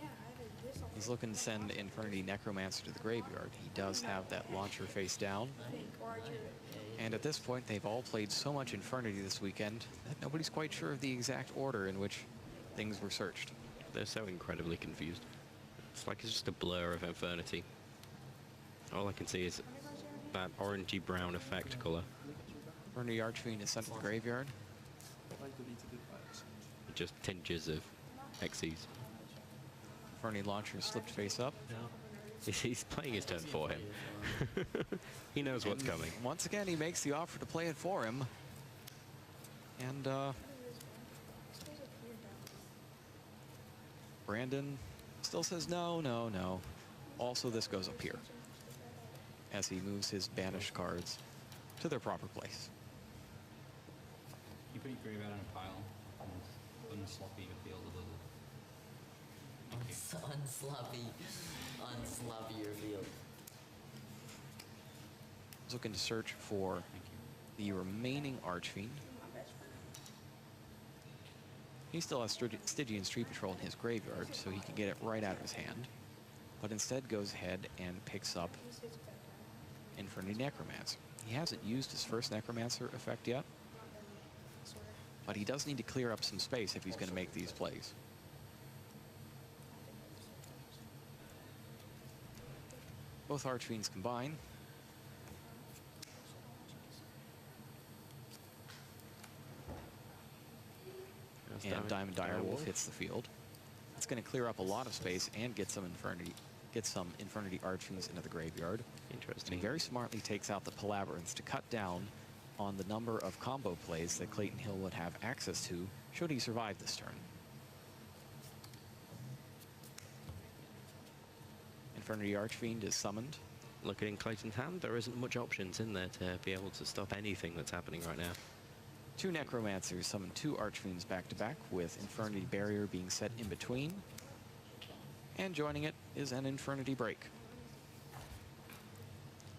[SPEAKER 4] Yeah, I did this.
[SPEAKER 2] He's looking to send Infernity Necromancer to the graveyard. He does have that launcher face down. And at this point, they've all played so much Infernity this weekend that nobody's quite sure of the exact order in which things were searched.
[SPEAKER 1] They're so incredibly confused. It's like it's just a blur of Infernity. All I can see is that orangey brown effect color.
[SPEAKER 2] Infernity Archfiend is sent to the graveyard.
[SPEAKER 5] I deleted it by accident.
[SPEAKER 1] Just tinges of Xyz.
[SPEAKER 2] Infernity Launcher slipped face up.
[SPEAKER 1] He's playing his turn for him. He knows what's
[SPEAKER 2] And
[SPEAKER 1] coming.
[SPEAKER 2] once again, he makes the offer to play it for him. And Brandon still says no. Also, this goes up here as he moves his banished cards to their proper place.
[SPEAKER 7] You put your graveyard in a pile and unsloppy your field a little.
[SPEAKER 3] Unsloppy your field.
[SPEAKER 2] He's looking to search for
[SPEAKER 7] Thank you.
[SPEAKER 2] the remaining Archfiend. He still has Stygian Street Patrol in his graveyard, so he can get it right out of his hand. But instead goes ahead and picks up Infernity Necromancer. He hasn't used his first Necromancer effect yet, but he does need to clear up some space if he's going to make these plays. Both Archfiends combine. And Diamond Direwolf hits the field. It's going to clear up a lot of space and get some Infernity Archfiends into the graveyard. And
[SPEAKER 1] Interesting.
[SPEAKER 2] he very smartly takes out the Palaverance to cut down on the number of combo plays that Clayton Hill would have access to should he survive this turn. Infernity Archfiend is summoned.
[SPEAKER 1] Looking in Clayton's hand, there isn't much options in there to be able to stop anything that's happening right now.
[SPEAKER 2] Two Necromancers summon two Archfiends back to back, with Infernity Barrier being set in between. And joining it is an Infernity Break.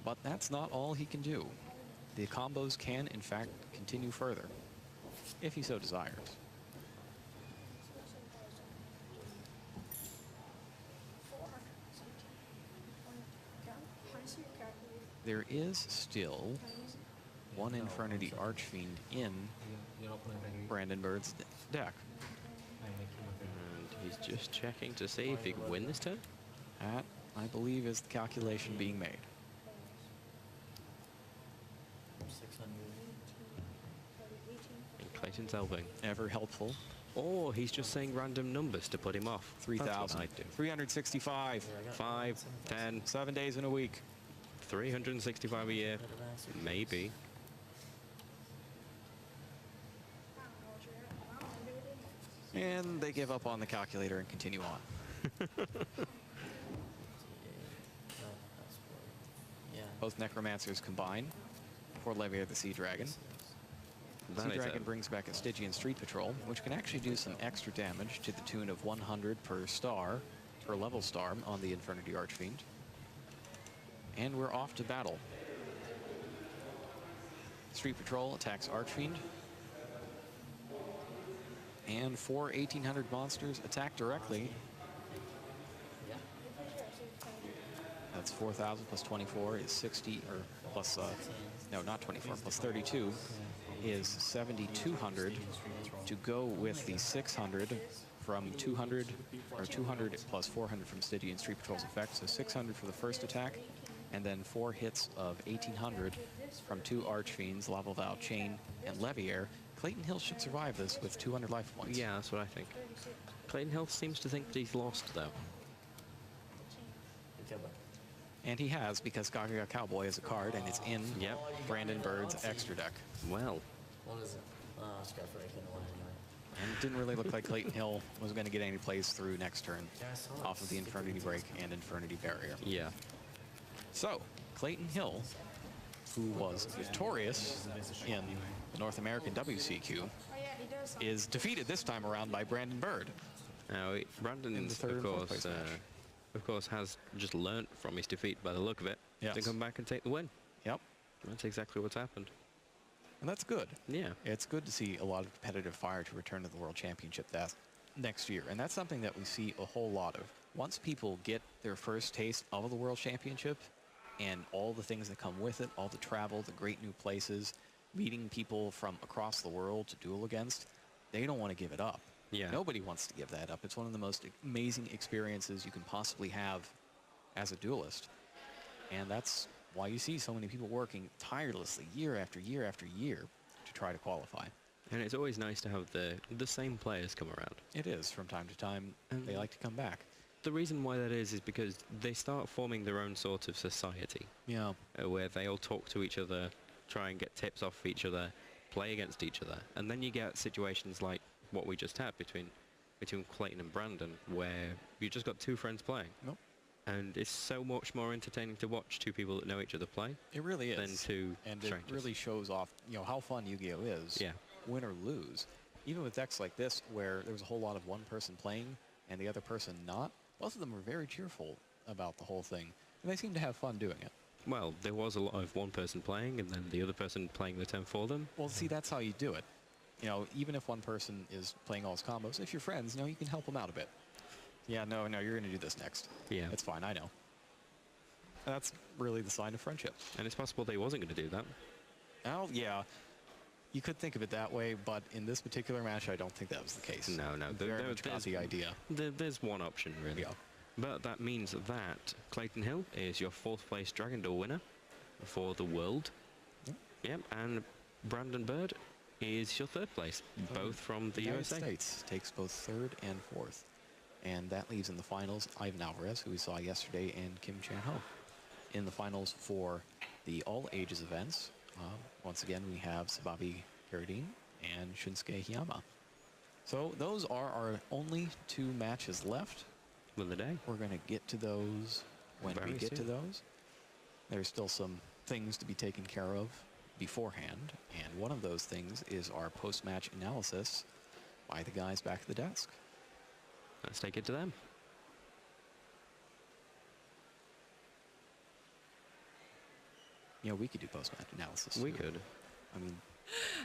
[SPEAKER 2] But that's not all he can do. The combos can, in fact, continue further, if he so desires. there is still one Infernity Archfiend in
[SPEAKER 6] Your opponent agree.
[SPEAKER 2] Brandon Bird's deck.
[SPEAKER 6] I make him agree.
[SPEAKER 1] And he's just checking to see if he can win this turn.
[SPEAKER 2] That, I believe, is the calculation being made.
[SPEAKER 3] 600.
[SPEAKER 1] And Clayton's elbowing.
[SPEAKER 2] Ever helpful.
[SPEAKER 1] Or he's just saying random numbers to put him off.
[SPEAKER 2] 3,000.
[SPEAKER 1] I'd do.
[SPEAKER 2] 365.
[SPEAKER 3] Yeah, I got
[SPEAKER 1] 5, 10,
[SPEAKER 2] 7 days in a week.
[SPEAKER 1] 365 a year.
[SPEAKER 3] Better than answer.
[SPEAKER 1] Maybe.
[SPEAKER 2] And they give up on the calculator and continue on.
[SPEAKER 3] That's what. Yeah.
[SPEAKER 2] Both Necromancers combine for Levier the Sea Dragon.
[SPEAKER 1] That
[SPEAKER 2] Sea
[SPEAKER 1] is
[SPEAKER 2] Dragon
[SPEAKER 1] a-
[SPEAKER 2] brings back a Stygian Street Patrol, which can actually do some extra damage to the tune of 100 per star, per level star on the Infernity Archfiend. And we're off to battle. Street Patrol attacks Archfiend. And 4 1,800 monsters attack directly.
[SPEAKER 3] Yeah.
[SPEAKER 2] That's 4,000 plus 24 is 60, or plus, no, not 24, plus 32 is 7,200 to go with the 600 from 200, or 200 plus 400 from Stygian Street Patrol's effect, so 600 for the first attack, and then 4 hits of 1,800 from 2 Archfiends, Lava Vow, Chain, and Levier. Clayton Hill should survive this with 200 life points.
[SPEAKER 1] Yeah, that's what I think. Clayton Hill seems to think that he's lost, though.
[SPEAKER 3] Good job, bud.
[SPEAKER 2] And he has, because Gaga Cowboy is a card, and it's in
[SPEAKER 1] Yep.
[SPEAKER 2] Brandon Bird's extra deck.
[SPEAKER 1] Well,
[SPEAKER 3] What is it? Scrap for I couldn't win anyway.
[SPEAKER 2] And it didn't really look like Clayton Hill was going to get any plays through next turn
[SPEAKER 3] Yeah, I saw it.
[SPEAKER 2] off of the Infernity Break and Infernity Barrier.
[SPEAKER 1] yeah.
[SPEAKER 2] So, Clayton Hill, who was victorious in the North American WCQ,
[SPEAKER 4] Oh yeah, he does.
[SPEAKER 2] is defeated this time around by Brandon Bird.
[SPEAKER 1] Now, Brandon,
[SPEAKER 2] In the third and fourth place match.
[SPEAKER 1] of course, has just learnt from his defeat by the look of it
[SPEAKER 2] Yes.
[SPEAKER 1] to come back and take the win.
[SPEAKER 2] Yep,
[SPEAKER 1] That's exactly what's happened.
[SPEAKER 2] and that's good.
[SPEAKER 1] Yeah.
[SPEAKER 2] It's good to see a lot of competitive fire to return to the World Championship next year, and that's something that we see a whole lot of. Once people get their first taste of the World Championship and all the things that come with it, all the travel, the great new places, meeting people from across the world to duel against, they don't want to give it up.
[SPEAKER 1] Yeah.
[SPEAKER 2] Nobody wants to give that up. It's one of the most amazing experiences you can possibly have as a duelist. And that's why you see so many people working tirelessly year after year after year to try to qualify.
[SPEAKER 1] And it's always nice to have the same players come around.
[SPEAKER 2] It is. From time to time, they like to come back.
[SPEAKER 1] The reason why that is because they start forming their own sort of society
[SPEAKER 2] Yeah.
[SPEAKER 1] where they all talk to each other, try and get tips off each other, play against each other. And then you get situations like what we just had between Clayton and Brandon, where you just got 2 friends playing.
[SPEAKER 2] Nope.
[SPEAKER 1] And it's so much more entertaining to watch 2 people that know each other play
[SPEAKER 2] It really
[SPEAKER 1] than
[SPEAKER 2] is.
[SPEAKER 1] 2
[SPEAKER 2] And it
[SPEAKER 1] strangers.
[SPEAKER 2] really shows off, how fun Yu-Gi-Oh! Is.
[SPEAKER 1] Yeah.
[SPEAKER 2] Win or lose. Even with decks like this, where there was a whole lot of one person playing and the other person not, both of them were very cheerful about the whole thing. And they seem to have fun doing it.
[SPEAKER 1] Well, there was a lot of one person playing and then the other person playing the turn for them.
[SPEAKER 2] Well, see, that's how you do it. Even if one person is playing all his combos, if you're friends, you can help them out a bit. Yeah, no, you're going to do this next.
[SPEAKER 1] Yeah.
[SPEAKER 2] It's fine, I know. And that's really the sign of friendship.
[SPEAKER 1] And it's possible they wasn't going to do that.
[SPEAKER 2] Oh, yeah. You could think of it that way, but in this particular match, I don't think that was the case.
[SPEAKER 1] No.
[SPEAKER 2] Very much got the idea.
[SPEAKER 1] There's one option, really.
[SPEAKER 2] Yeah.
[SPEAKER 1] But that means that Clayton Hill is your 4th place Dragon Duel winner for the world. Yep. And Brandon Bird is your 3rd place, both from the
[SPEAKER 2] United
[SPEAKER 1] USA.
[SPEAKER 2] States takes both 3rd and 4th. And that leaves in the finals Ivan Alvarez, who we saw yesterday, and Kim Chan-ho. In the finals for the all ages events, once again, we have Sababi Hiradin and Shunsuke Hiyama. So those are our only 2 matches left.
[SPEAKER 1] Win the day.
[SPEAKER 2] We're going to get to those when we
[SPEAKER 1] Very
[SPEAKER 2] get to
[SPEAKER 1] soon.
[SPEAKER 2] those. There's still some things to be taken care of beforehand, and one of those things is our post-match analysis by the guys back at the desk.
[SPEAKER 1] Let's take it to them.
[SPEAKER 2] We could do post-match analysis.
[SPEAKER 1] We
[SPEAKER 2] too.
[SPEAKER 1] could.
[SPEAKER 2] I mean,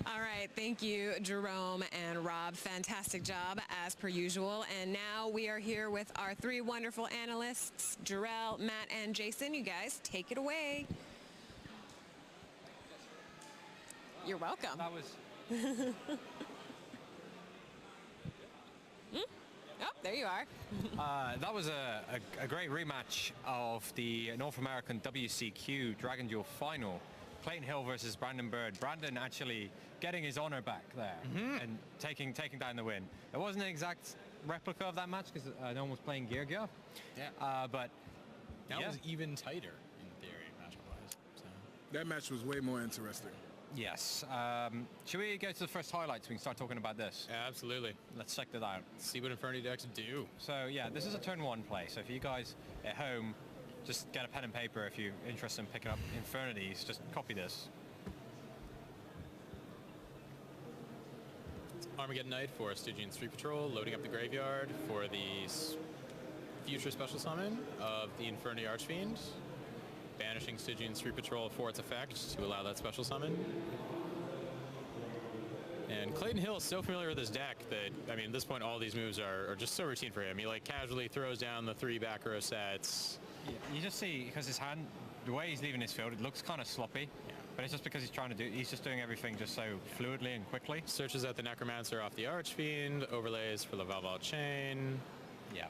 [SPEAKER 8] All right, thank you, Jerome and Rob. Fantastic job, as per usual. And now we are here with our 3 wonderful analysts, Jarrell, Matt, and Jason. You guys, take it away. You're welcome.
[SPEAKER 6] That was...
[SPEAKER 8] Oh, there you are.
[SPEAKER 6] That was a great rematch of the North American WCQ Dragon Duel final. Clayton Hill versus Brandon Bird. Brandon actually getting his honor back there and taking down the win. It wasn't an exact replica of that match because no one was playing Gear.
[SPEAKER 9] Yeah.
[SPEAKER 6] But
[SPEAKER 9] That was even tighter in theory, matchup-wise. So.
[SPEAKER 10] That match was way more interesting.
[SPEAKER 6] yes. Should we go to the first highlights? We can start talking about this.
[SPEAKER 9] Yeah, absolutely.
[SPEAKER 6] Let's check that out.
[SPEAKER 9] See what Infernity decks do.
[SPEAKER 6] So yeah, this is a turn 1 play. So if you guys at home just get a pen and paper if you're interested in picking up Infernities, just copy this.
[SPEAKER 9] Armageddon Knight for Stygian Street Patrol, loading up the graveyard for the future special summon of the Infernity Archfiend, banishing Stygian Street Patrol for its effect to allow that special summon. And Clayton Hill is so familiar with this deck that, I mean, at this point all these moves are just so routine for him. He like casually throws down the 3 back row sets.
[SPEAKER 6] Yeah, you just see, because his hand, the way he's leaving his field, it looks kind of sloppy.
[SPEAKER 9] Yeah.
[SPEAKER 6] But it's just because he's just doing everything just so fluidly and quickly.
[SPEAKER 9] Searches out the Necromancer off the Archfiend, overlays for the Valval Chain.
[SPEAKER 6] Yeah.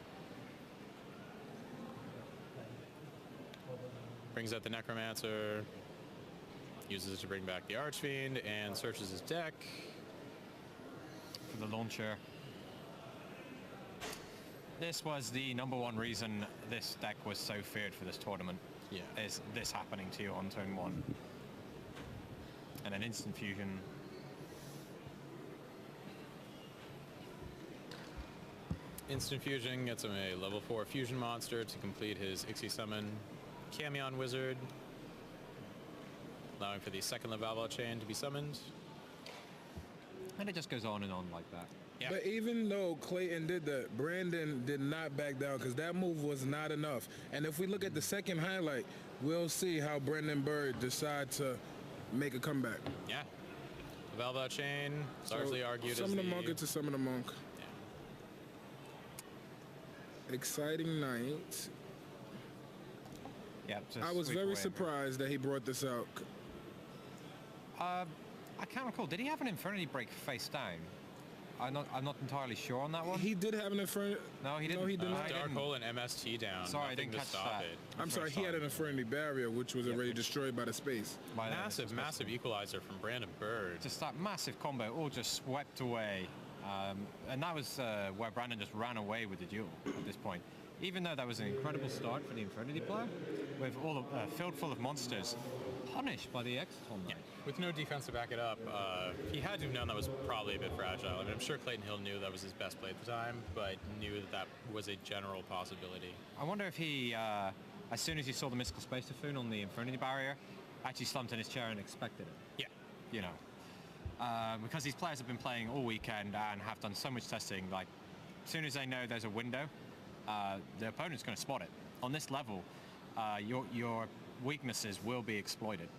[SPEAKER 9] Brings out the Necromancer, uses it to bring back the Archfiend, and searches his deck.
[SPEAKER 6] For the launcher. This was the #1 reason this deck was so feared for this tournament.
[SPEAKER 9] Yeah.
[SPEAKER 6] Is this happening to you on turn 1. And an instant fusion.
[SPEAKER 9] Instant Fusion gets him a level 4 fusion monster to complete his Ixie summon. Camion Wizard, allowing for the second Valval Chain to be summoned.
[SPEAKER 6] And it just goes on and on like that.
[SPEAKER 9] Yeah.
[SPEAKER 10] But even though Clayton did that, Brandon did not back down because that move was not enough. And if we look at the second highlight, we'll see how Brandon Bird decides to make a comeback.
[SPEAKER 9] Yeah. The Valval Chain, largely argued as
[SPEAKER 10] Summon the monk into summon the monk.
[SPEAKER 9] Yeah.
[SPEAKER 10] Exciting night.
[SPEAKER 6] Yeah,
[SPEAKER 10] I was very surprised that he brought this out.
[SPEAKER 6] I can't recall. Did he have an Infernity break face down? I'm not entirely sure on that one.
[SPEAKER 10] He did have an Infernity.
[SPEAKER 6] No, he didn't.
[SPEAKER 10] No, he did not.
[SPEAKER 9] Dark Hole and MST down.
[SPEAKER 6] Sorry, I
[SPEAKER 9] Nothing
[SPEAKER 6] didn't
[SPEAKER 9] to
[SPEAKER 6] catch
[SPEAKER 9] stop
[SPEAKER 6] that.
[SPEAKER 9] it.
[SPEAKER 10] I'm sorry, he had an Infernity barrier, which was already destroyed by the space.
[SPEAKER 9] Massive equalizer from Brandon Bird.
[SPEAKER 6] Just that massive combo, all just swept away. And that was where Brandon just ran away with the duel at this point. Even though that was an incredible start for the Infernity player, with all the field full of monsters, punished by the Exaton Knight.
[SPEAKER 9] With no defense to back it up, he had to have known that was probably a bit fragile. I mean, I'm sure Clayton Hill knew that was his best play at the time, but knew that was a general possibility.
[SPEAKER 6] I wonder if he, as soon as he saw the Mystical Space Typhoon on the Infernity barrier, actually slumped in his chair and expected it.
[SPEAKER 9] Yeah.
[SPEAKER 6] You know. Because these players have been playing all weekend and have done so much testing, like, as soon as they know there's a window, the opponent's going to spot it. On this level, your weaknesses will be exploited.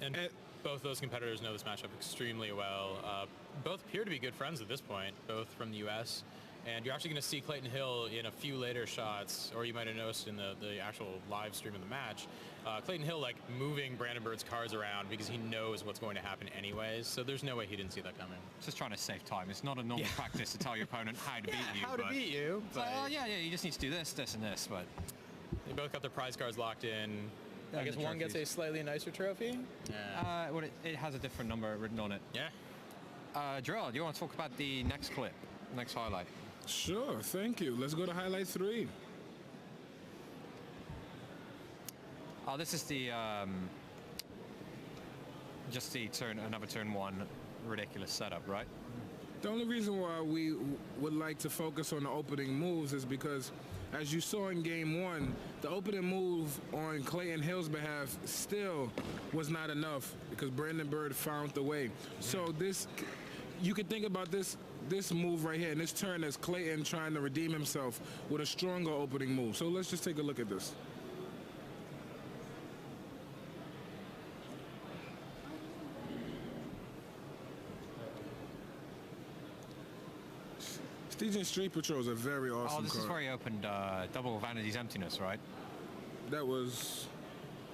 [SPEAKER 9] And both those competitors know this matchup extremely well. Both appear to be good friends at this point, both from the U.S. And you're actually going to see Clayton Hill in a few later shots, or you might have noticed in the actual live stream of the match, Clayton Hill like moving Brandon Bird's cards around because he knows what's going to happen anyways. So there's no way he didn't see that coming.
[SPEAKER 6] Just trying to save time. It's not a normal practice to tell your opponent how to beat you.
[SPEAKER 9] How to beat you.
[SPEAKER 6] It's like, oh, yeah, you just need to do this, this, and this. But
[SPEAKER 9] they both got their prize cards locked in. I
[SPEAKER 6] And
[SPEAKER 9] guess
[SPEAKER 6] the
[SPEAKER 9] one gets a
[SPEAKER 6] trophies.
[SPEAKER 9] slightly nicer trophy. Yeah.
[SPEAKER 6] well, it has a different number written on it.
[SPEAKER 9] Yeah.
[SPEAKER 6] Drill, do you want to talk about the next clip, next highlight?
[SPEAKER 10] Sure, thank you. Let's go to highlight 3.
[SPEAKER 6] Oh, this is the just the another turn 1 ridiculous setup, right?
[SPEAKER 10] The only reason why we would like to focus on the opening moves is because, as you saw in game 1, the opening move on Clayton Hill's behalf still was not enough because Brandon Bird found the way. So you could think about this move right here and this turn as Clayton trying to redeem himself with a stronger opening move. So let's just take a look at this. Stygian Street Patrol is a very awesome
[SPEAKER 6] Oh, this
[SPEAKER 10] card.
[SPEAKER 6] is where he opened double Vanity's Emptiness, right?
[SPEAKER 10] That was...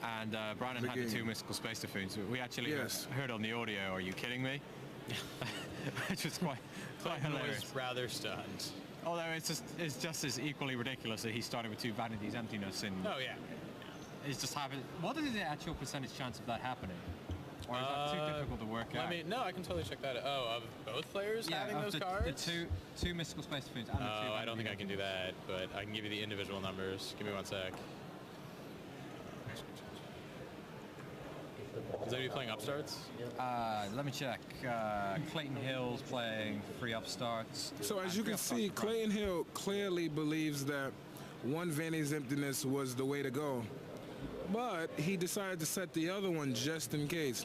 [SPEAKER 6] and Brandon
[SPEAKER 10] The
[SPEAKER 6] had the
[SPEAKER 10] game.
[SPEAKER 6] 2 mystical space typhoons. We actually
[SPEAKER 10] Yes.
[SPEAKER 6] heard on the audio, "Are you kidding me?" Which was quite
[SPEAKER 9] Clayton
[SPEAKER 6] hilarious.
[SPEAKER 9] was rather stunned.
[SPEAKER 6] Although it's just as equally ridiculous that he started with 2 Vanity's Emptiness and
[SPEAKER 9] Oh yeah.
[SPEAKER 6] it's just having. What is the actual percentage chance of that happening? Or is that too difficult to work out?
[SPEAKER 9] No, I can totally check that. Oh, of both players having
[SPEAKER 6] of
[SPEAKER 9] those
[SPEAKER 6] the,
[SPEAKER 9] cards?
[SPEAKER 6] The two mystical space typhoons and the 2
[SPEAKER 9] Oh, I don't think I
[SPEAKER 6] Vanity
[SPEAKER 9] can do that, but I can give you the individual numbers. Give me 1 sec. Is anybody playing upstarts?
[SPEAKER 6] Let me check. Clayton Hill's playing 3 upstarts.
[SPEAKER 10] So as you
[SPEAKER 6] Three
[SPEAKER 10] can
[SPEAKER 6] upstarts
[SPEAKER 10] see,
[SPEAKER 6] for Brandon.
[SPEAKER 10] Clayton Hill clearly believes that 1 Vanity's Emptiness was the way to go. But he decided to set the other one just in case.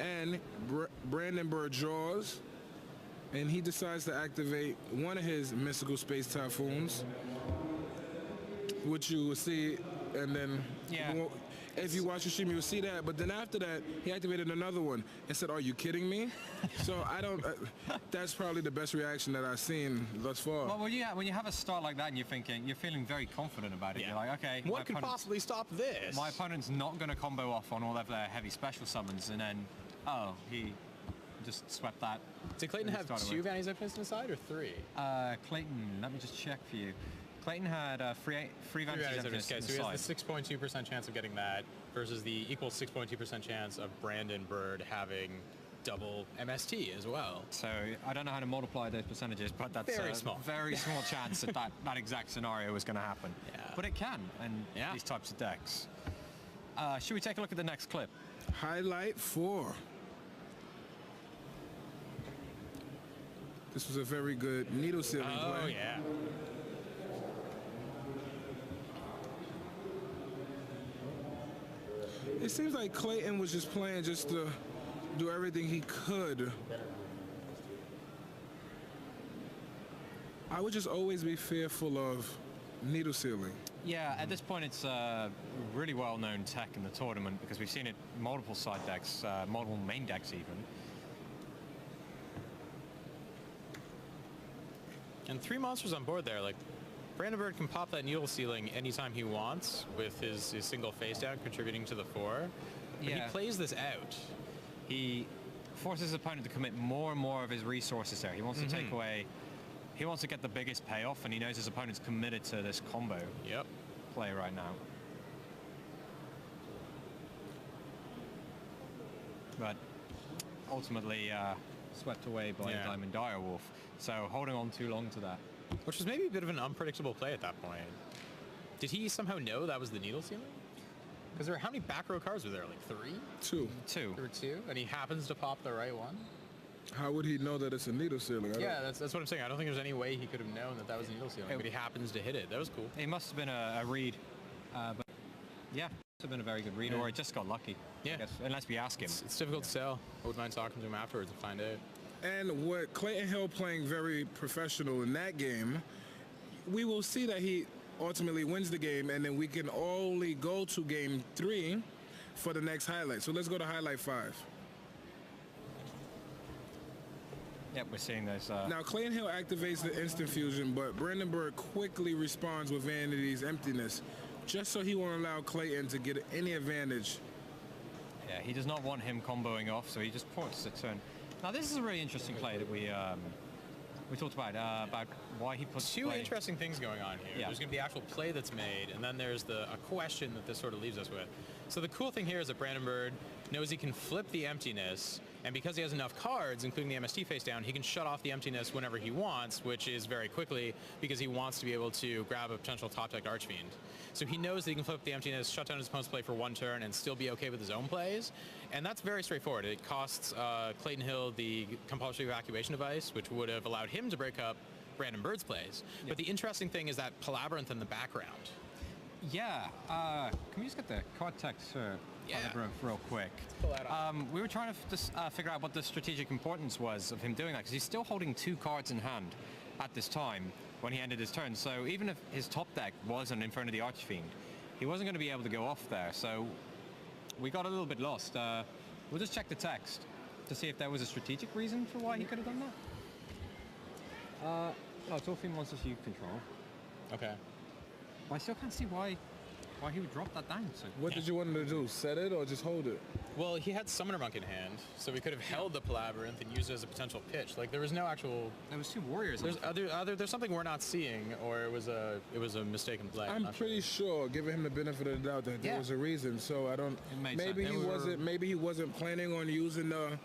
[SPEAKER 10] And Brandon Bird draws, and he decides to activate one of his Mystical Space Typhoons, which you will see, and then
[SPEAKER 6] Yeah.
[SPEAKER 10] if you watch the stream, you'll see that. But then after that, he activated another one and said, "Are you kidding me?" So I don't. That's probably the best reaction that I've seen thus far.
[SPEAKER 6] Well, when you have a start like that and you're feeling very confident about it,
[SPEAKER 9] Yeah.
[SPEAKER 6] you're like, okay,
[SPEAKER 9] What could possibly stop this?
[SPEAKER 6] my opponent's not going to combo off on all of their heavy special summons, and then, oh, he just swept that.
[SPEAKER 9] Did Clayton have
[SPEAKER 6] Started
[SPEAKER 9] 2
[SPEAKER 6] with.
[SPEAKER 9] Vanity's Emptiness inside or 3?
[SPEAKER 6] Clayton, let me just check for you. Clayton had 3
[SPEAKER 9] 3
[SPEAKER 6] Vanity's
[SPEAKER 9] Vanity's
[SPEAKER 6] Emptiness
[SPEAKER 9] Okay, so he
[SPEAKER 6] inside.
[SPEAKER 9] has the 6.2% chance of getting that versus the equal 6.2% chance of Brandon Bird having double MST as well.
[SPEAKER 6] So I don't know how to multiply those percentages, but that's
[SPEAKER 9] Very
[SPEAKER 6] a
[SPEAKER 9] small.
[SPEAKER 6] very small chance that, that exact scenario is going to happen.
[SPEAKER 9] Yeah.
[SPEAKER 6] But it can, and
[SPEAKER 9] Yeah.
[SPEAKER 6] these types of decks. Should we take a look at the next clip?
[SPEAKER 10] Highlight 4. This was a very good needle sealing
[SPEAKER 9] Oh
[SPEAKER 10] play.
[SPEAKER 9] yeah.
[SPEAKER 10] It seems like Clayton was just playing just to do everything he could. I would just always be fearful of needle sealing.
[SPEAKER 6] Yeah, at this point it's a really well-known tech in the tournament because we've seen it multiple side decks, multiple main decks even.
[SPEAKER 9] And 3 monsters on board there. Like, Brandon Bird can pop that needle sealing anytime he wants with his single face down contributing to the 4. But he plays this out.
[SPEAKER 6] He forces his opponent to commit more and more of his resources there. He wants to take away, he wants to get the biggest payoff, and he knows his opponent's committed to this combo
[SPEAKER 9] Yep.
[SPEAKER 6] play right now. But ultimately swept away by
[SPEAKER 9] Yeah.
[SPEAKER 6] Diamond Direwolf. So holding on too long to that.
[SPEAKER 9] Which was maybe a bit of an unpredictable play at that point. Did he somehow know that was the needle sealing? Because how many back row cards were there? Like 3?
[SPEAKER 10] 2.
[SPEAKER 6] Two.
[SPEAKER 9] There were 2? And he happens to pop the right one?
[SPEAKER 10] How would he know that it's a needle sealing? I
[SPEAKER 9] Yeah, that's what I'm saying. I don't think there's any way he could have known that was a needle sealing, but he happens to hit it. That was cool.
[SPEAKER 6] It must have been a read. But yeah, it must have been a very good read,
[SPEAKER 9] Yeah.
[SPEAKER 6] or it just got lucky. I
[SPEAKER 9] Yeah.
[SPEAKER 6] guess, unless we ask him.
[SPEAKER 9] It's difficult to tell. I wouldn't mind talking to him afterwards and find out.
[SPEAKER 10] And with Clayton Hill playing very professional in that game, we will see that he ultimately wins the game, and then we can only go to game 3 for the next highlight. So let's go to highlight 5.
[SPEAKER 6] Yep, we're seeing those.
[SPEAKER 10] Now, Clayton Hill activates the instant fusion, but Brandon Bird quickly responds with Vanity's Emptiness, just so he won't allow Clayton to get any advantage.
[SPEAKER 6] Yeah, he does not want him comboing off, so he just ports the turn. Now, this is a really interesting play that we talked about why he puts
[SPEAKER 9] 2
[SPEAKER 6] play.
[SPEAKER 9] interesting things going on here.
[SPEAKER 6] Yeah.
[SPEAKER 9] There's going to be the actual play that's made, and then there's a question that this sort of leaves us with. So the cool thing here is that Brandon Bird knows he can flip the emptiness, and because he has enough cards, including the MST face down, he can shut off the emptiness whenever he wants, which is very quickly because he wants to be able to grab a potential top-decked Archfiend. So he knows that he can flip the emptiness, shut down his opponent's play for 1 turn, and still be okay with his own plays. And that's very straightforward. It costs Clayton Hill the compulsory evacuation device, which would have allowed him to break up Brandon Bird's plays. But the interesting thing is that Palabyrinth in the background.
[SPEAKER 6] Yeah, can we just get the card text for Palabyrinth real quick?
[SPEAKER 9] pull that off.
[SPEAKER 6] We were trying to just figure out what the strategic importance was of him doing that, because he's still holding 2 cards in hand at this time when he ended his turn. So even if his top deck was an Infernity Archfiend, he wasn't going to be able to go off there. So we got a little bit lost. We'll just check the text to see if there was a strategic reason for why he could have done that. No, it's all 3 monsters you control.
[SPEAKER 9] Okay.
[SPEAKER 6] I still can't see why why he would drop that down. So
[SPEAKER 10] What did you want him to do? Set it or just hold it?
[SPEAKER 9] Well, he had Summoner Monk in hand, so we could have held the Palabyrinth and used it as a potential pitch. Like there was no actual.
[SPEAKER 6] there was 2 warriors.
[SPEAKER 9] There's something we're not seeing, or it was a mistaken play.
[SPEAKER 10] I'm
[SPEAKER 9] not
[SPEAKER 10] pretty sure, giving him the benefit of the doubt, that there was a reason. So I don't.
[SPEAKER 6] made
[SPEAKER 10] Maybe
[SPEAKER 6] sense.
[SPEAKER 10] he
[SPEAKER 6] They were-
[SPEAKER 10] wasn't. Maybe he wasn't planning on using the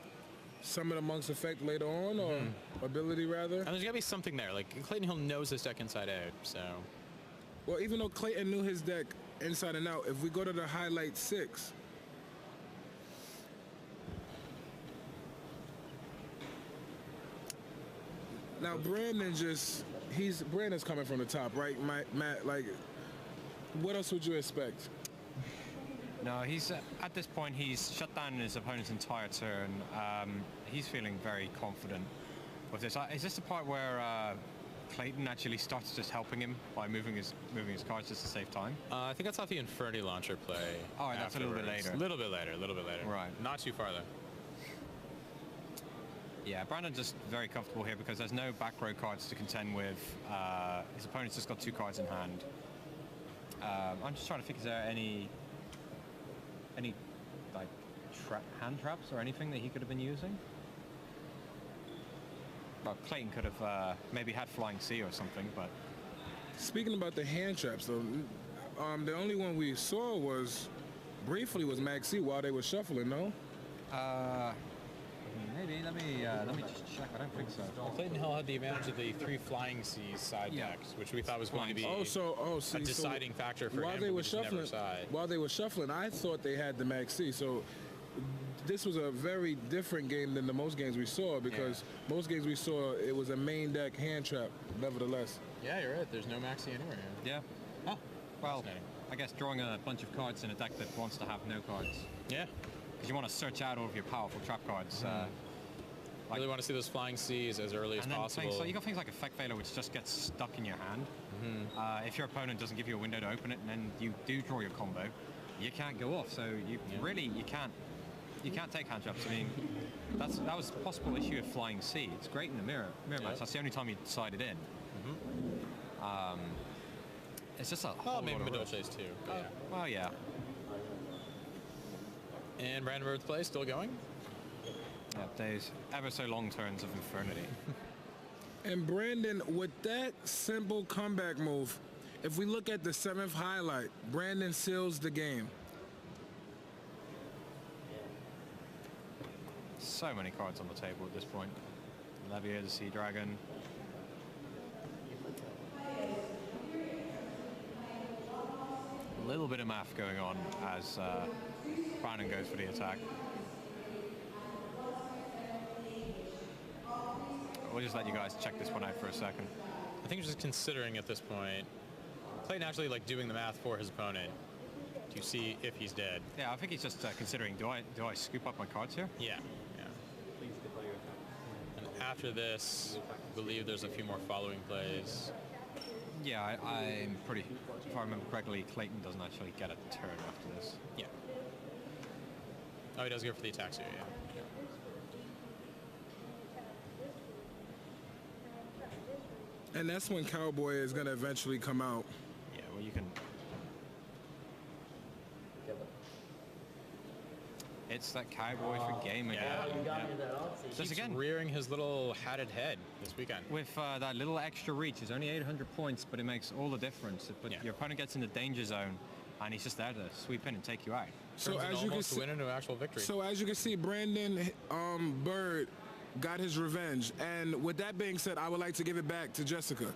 [SPEAKER 10] Summon Amongst effect later on, or ability rather.
[SPEAKER 9] And there's gotta be something there. Like Clayton Hill knows his deck inside out, so.
[SPEAKER 10] Well, even though Clayton knew his deck inside and out, if we go to the highlight 6. Now Brandon's coming from the top, right? Matt, like, what else would you expect?
[SPEAKER 6] No, he's at this point he's shut down his opponent's entire turn. He's feeling very confident with this. Is this the part where Clayton actually starts just helping him by moving his cards just to save time?
[SPEAKER 9] I think that's off the Infernity launcher play.
[SPEAKER 6] Oh, that's a little bit later.
[SPEAKER 9] A little bit later.
[SPEAKER 6] Right.
[SPEAKER 9] Not too far though.
[SPEAKER 6] Yeah, Brandon's just very comfortable here because there's no back row cards to contend with. His opponent's just got 2 cards in hand. I'm just trying to think, is there any like hand traps or anything that he could have been using? Well, Clayton could have maybe had Flying Sea or something, but...
[SPEAKER 10] Speaking about the hand traps, though, the only one we saw briefly was Maxi while they were shuffling, no?
[SPEAKER 6] Maybe. Let me just check. I don't think so.
[SPEAKER 9] Clayton Hill had the advantage of the 3 Flying Seas side decks, which we thought was going to be a deciding factor for
[SPEAKER 10] while
[SPEAKER 9] him.
[SPEAKER 10] They were
[SPEAKER 9] just never
[SPEAKER 10] shuffling,
[SPEAKER 9] side.
[SPEAKER 10] while they were shuffling, I thought they had the Maxi. So this was a very different game than the most games we saw, because most games we saw, it was a main deck hand trap, nevertheless.
[SPEAKER 9] Yeah, you're right. There's no Maxi anywhere.
[SPEAKER 6] Yeah. Oh, well, I guess drawing a bunch of cards in a deck that wants to have no cards.
[SPEAKER 9] Yeah.
[SPEAKER 6] Because you want to search out all of your powerful trap cards.
[SPEAKER 9] I really want to see those Flying Seas as early as possible.
[SPEAKER 6] You got things like Effect Veiler, which just gets stuck in your hand. If your opponent doesn't give you a window to open it, and then you do draw your combo, you can't go off. So you can't take hand traps. I mean, that was a possible issue of Flying Sea. It's great in the mirror match. That's the only time you decided in. It's just a whole
[SPEAKER 9] maybe
[SPEAKER 6] lot of
[SPEAKER 9] Middle
[SPEAKER 6] risk.
[SPEAKER 9] Chase too.
[SPEAKER 6] Well, yeah.
[SPEAKER 9] And Brandon Bird's play still going?
[SPEAKER 6] Yeah, days ever so long turns of Infernity.
[SPEAKER 10] And Brandon, with that simple comeback move, if we look at the 7th highlight, Brandon seals the game.
[SPEAKER 6] So many cards on the table at this point. Levier, the Sea Dragon. A little bit of math going on as Brandon goes for the attack. We'll just let you guys check this one out for a second.
[SPEAKER 9] I think just considering at this point, Clayton actually like doing the math for his opponent to see if he's dead.
[SPEAKER 6] Yeah, I think he's just considering, do I scoop up my cards here?
[SPEAKER 9] Yeah. And after this, I believe there's a few more following plays.
[SPEAKER 6] Yeah, I'm pretty, if I remember correctly, Clayton doesn't actually get a turn after this.
[SPEAKER 9] Yeah. Oh, he does go for the attacks here, yeah.
[SPEAKER 10] And that's when Cowboy is going to eventually come out.
[SPEAKER 6] Yeah, well, you can... It's that Cowboy for game again.
[SPEAKER 9] Just again, rearing his little hatted head this weekend.
[SPEAKER 6] With that little extra reach, it's only 800 points, but it makes all the difference. But your opponent gets in the danger zone, and he's just there to sweep in and take you out.
[SPEAKER 10] So as you can see,
[SPEAKER 9] win into actual victory.
[SPEAKER 10] So as you can see, Brandon Bird got his revenge. And with that being said, I would like to give it back to Jessica.